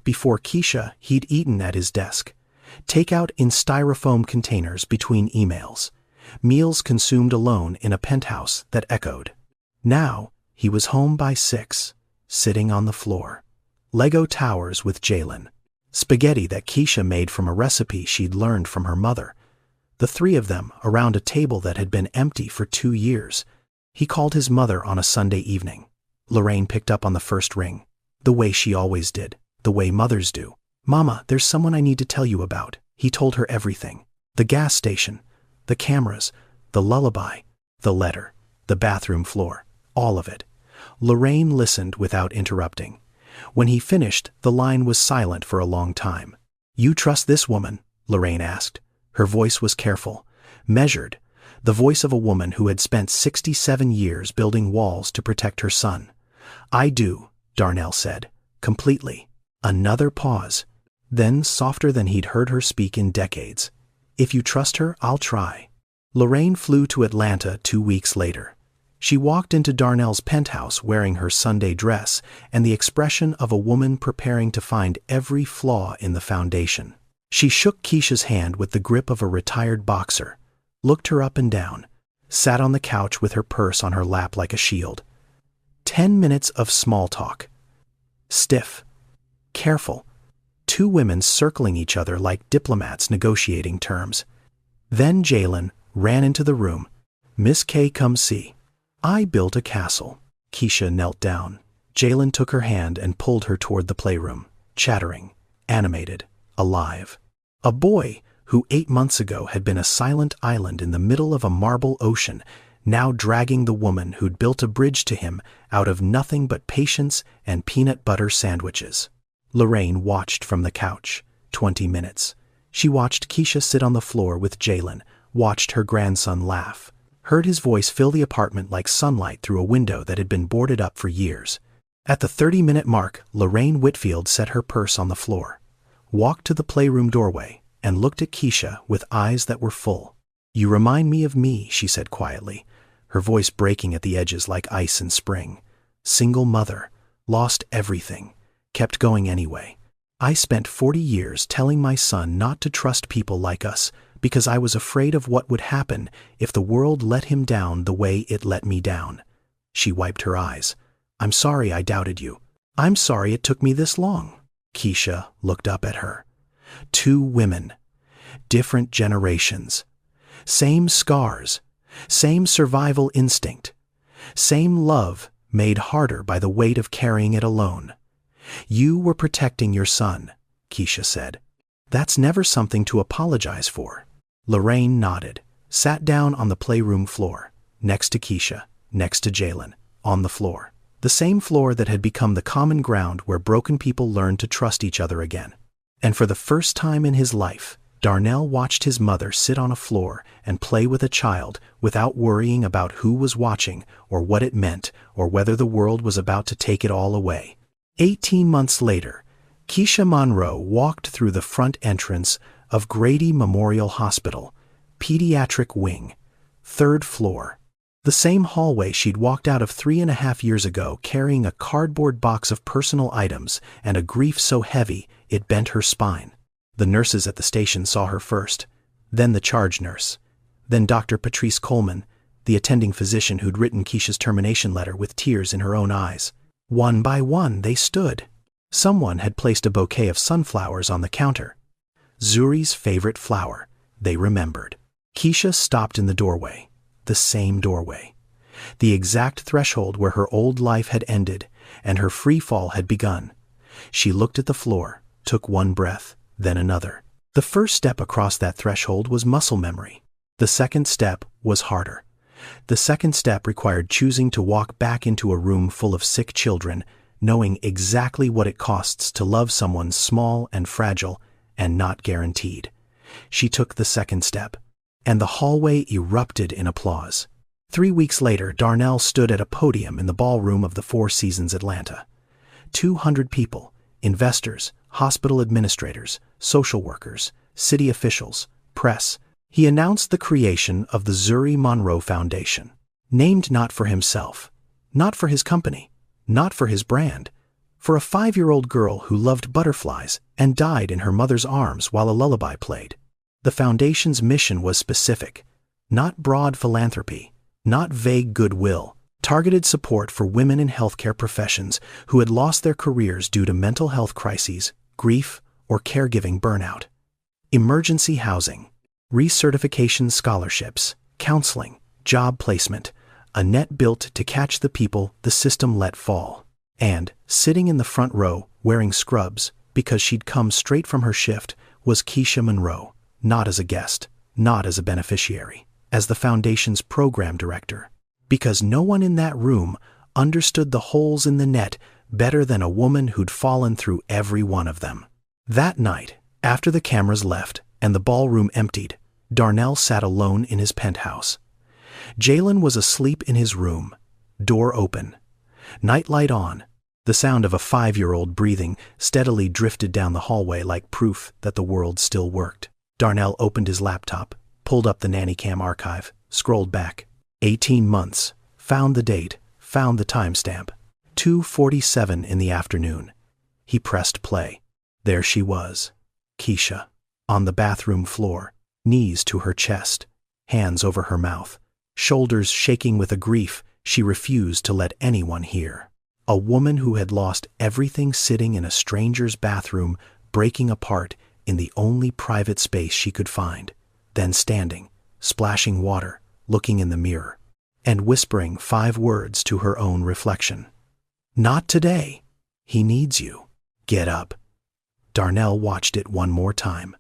Before Keisha, he'd eaten at his desk. Takeout in styrofoam containers between emails. Meals consumed alone in a penthouse that echoed. Now, he was home by 6, sitting on the floor. Lego towers with Jalen. Spaghetti that Keisha made from a recipe she'd learned from her mother. The 3 of them around a table that had been empty for 2 years. He called his mother on a Sunday evening. Lorraine picked up on the first ring, the way she always did, the way mothers do. "Mama, there's someone I need to tell you about." He told her everything. The gas station, the cameras, the lullaby, the letter. the bathroom floor, all of it. Lorraine listened without interrupting. When he finished, the line was silent for a long time. "You trust this woman?" Lorraine asked. Her voice was careful, measured, the voice of a woman who had spent 67 years building walls to protect her son. "I do," Darnell said, completely. Another pause. Then, softer than he'd heard her speak in decades, "If you trust her, I'll try." Lorraine flew to Atlanta 2 weeks later. She walked into Darnell's penthouse wearing her Sunday dress and the expression of a woman preparing to find every flaw in the foundation. She shook Keisha's hand with the grip of a retired boxer, looked her up and down, sat on the couch with her purse on her lap like a shield. 10 minutes of small talk. Stiff. Careful. 2 women circling each other like diplomats negotiating terms. Then Jalen ran into the room. "Miss K, come see. I built a castle." Keisha knelt down. Jalen took her hand and pulled her toward the playroom, chattering, animated, alive. A boy who 8 months ago had been a silent island in the middle of a marble ocean, now dragging the woman who'd built a bridge to him out of nothing but patience and peanut butter sandwiches. Lorraine watched from the couch. 20 minutes. She watched Keisha sit on the floor with Jalen, watched her grandson laugh, heard his voice fill the apartment like sunlight through a window that had been boarded up for years. At the 30-minute mark, Lorraine Whitfield set her purse on the floor, walked to the playroom doorway, and looked at Keisha with eyes that were full. "You remind me of me," she said quietly, her voice breaking at the edges like ice in spring. "Single mother, lost everything, kept going anyway. I spent 40 years telling my son not to trust people like us because I was afraid of what would happen if the world let him down the way it let me down." She wiped her eyes. "I'm sorry I doubted you. I'm sorry it took me this long." Keisha looked up at her. 2 women. Different generations. Same scars. Same survival instinct. Same love made harder by the weight of carrying it alone. "You were protecting your son," Keisha said. "That's never something to apologize for." Lorraine nodded, sat down on the playroom floor, next to Keisha, next to Jalen, on the floor. The same floor that had become the common ground where broken people learned to trust each other again. And for the first time in his life, Darnell watched his mother sit on a floor and play with a child without worrying about who was watching or what it meant or whether the world was about to take it all away. 18 months later, Keisha Monroe walked through the front entrance of Grady Memorial Hospital, Pediatric Wing, 3rd floor. The same hallway she'd walked out of 3.5 years ago carrying a cardboard box of personal items and a grief so heavy it bent her spine. The nurses at the station saw her first, then the charge nurse, then Dr. Patrice Coleman, the attending physician who'd written Keisha's termination letter with tears in her own eyes. One by one they stood. Someone had placed a bouquet of sunflowers on the counter. Zuri's favorite flower, they remembered. Keisha stopped in the doorway, the same doorway, the exact threshold where her old life had ended and her free fall had begun. She looked at the floor, took one breath, then another. The first step across that threshold was muscle memory. The second step was harder. The second step required choosing to walk back into a room full of sick children, knowing exactly what it costs to love someone small and fragile and not guaranteed. She took the second step, and the hallway erupted in applause. 3 weeks later, Darnell stood at a podium in the ballroom of the Four Seasons Atlanta. 200 people, investors, hospital administrators, social workers, city officials, press. He announced the creation of the Zuri Monroe Foundation, named not for himself, not for his company, not for his brand, for a 5-year-old girl who loved butterflies and died in her mother's arms while a lullaby played. The foundation's mission was specific, not broad philanthropy, not vague goodwill, targeted support for women in healthcare professions who had lost their careers due to mental health crises, grief, or caregiving burnout. Emergency housing, recertification scholarships, counseling, job placement, a net built to catch the people the system let fall. And, sitting in the front row, wearing scrubs, because she'd come straight from her shift, was Keisha Monroe, not as a guest, not as a beneficiary, as the foundation's program director. because no one in that room understood the holes in the net better than a woman who'd fallen through every one of them. That night, after the cameras left and the ballroom emptied, Darnell sat alone in his penthouse. Jalen was asleep in his room, door open, nightlight on. The sound of a 5-year-old breathing steadily drifted down the hallway like proof that the world still worked. Darnell opened his laptop, pulled up the Nanny Cam archive, scrolled back. 18 months, found the date, found the timestamp. 2:47 in the afternoon. He pressed play. There she was, Keisha, on the bathroom floor, knees to her chest, hands over her mouth, shoulders shaking with a grief she refused to let anyone hear. A woman who had lost everything sitting in a stranger's bathroom, breaking apart in the only private space she could find, then standing, splashing water, looking in the mirror, and whispering 5 words to her own reflection. Not today. He needs you. Get up. Darnell watched it one more time,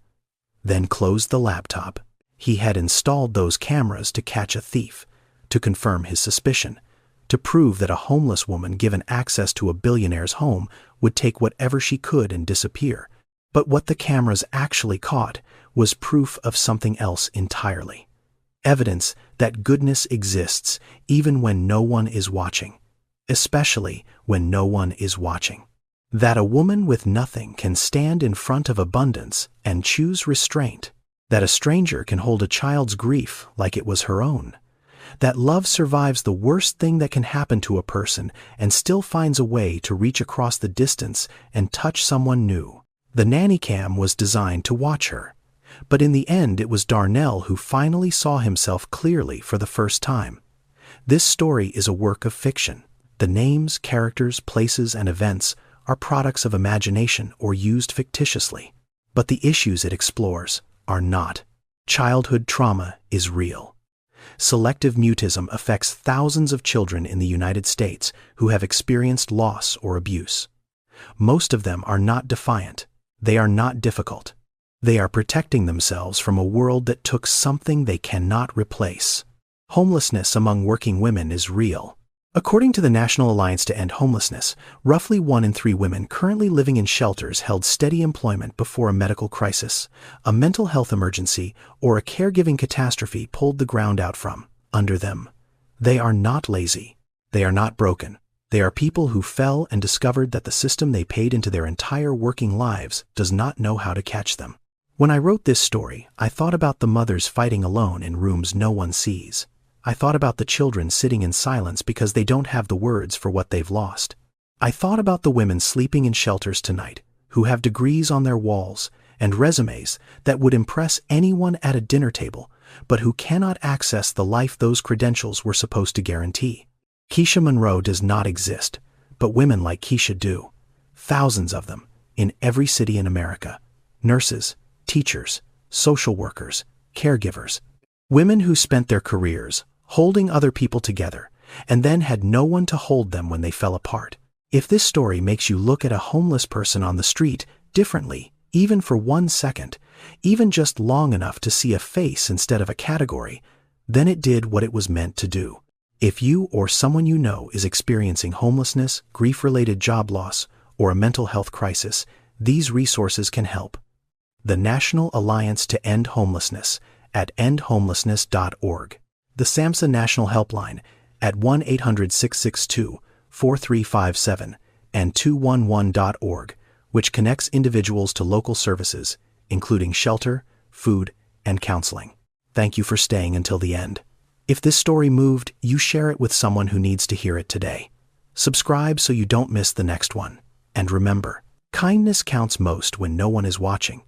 then closed the laptop. He had installed those cameras to catch a thief, to confirm his suspicion, to prove that a homeless woman given access to a billionaire's home would take whatever she could and disappear. But what the cameras actually caught was proof of something else entirely. Evidence that goodness exists even when no one is watching, especially when no one is watching. That a woman with nothing can stand in front of abundance and choose restraint. That a stranger can hold a child's grief like it was her own. That love survives the worst thing that can happen to a person and still finds a way to reach across the distance and touch someone new. The Nanny Cam was designed to watch her, but in the end it was Darnell who finally saw himself clearly for the first time. This story is a work of fiction. The names, characters, places, and events are products of imagination or used fictitiously, but the issues it explores are not. Childhood trauma is real. Selective mutism affects thousands of children in the United States who have experienced loss or abuse. Most of them are not defiant. They are not difficult. They are protecting themselves from a world that took something they cannot replace. Homelessness among working women is real. According to the National Alliance to End Homelessness, roughly 1 in 3 women currently living in shelters held steady employment before a medical crisis, a mental health emergency, or a caregiving catastrophe pulled the ground out from under them. They are not lazy. They are not broken. They are people who fell and discovered that the system they paid into their entire working lives does not know how to catch them. When I wrote this story, I thought about the mothers fighting alone in rooms no one sees. I thought about the children sitting in silence because they don't have the words for what they've lost. I thought about the women sleeping in shelters tonight, who have degrees on their walls and resumes that would impress anyone at a dinner table, but who cannot access the life those credentials were supposed to guarantee. Keisha Monroe does not exist, but women like Keisha do. Thousands of them, in every city in America. Nurses, teachers, social workers, caregivers. Women who spent their careers holding other people together, and then had no one to hold them when they fell apart. If this story makes you look at a homeless person on the street differently, even for 1 second, even just long enough to see a face instead of a category, then it did what it was meant to do. If you or someone you know is experiencing homelessness, grief-related job loss, or a mental health crisis, these resources can help. The National Alliance to End Homelessness at endhomelessness.org. The SAMHSA National Helpline at 1-800-662-4357 and 211.org, which connects individuals to local services, including shelter, food, and counseling. Thank you for staying until the end. If this story moved, you share it with someone who needs to hear it today. Subscribe so you don't miss the next one. And remember, kindness counts most when no one is watching.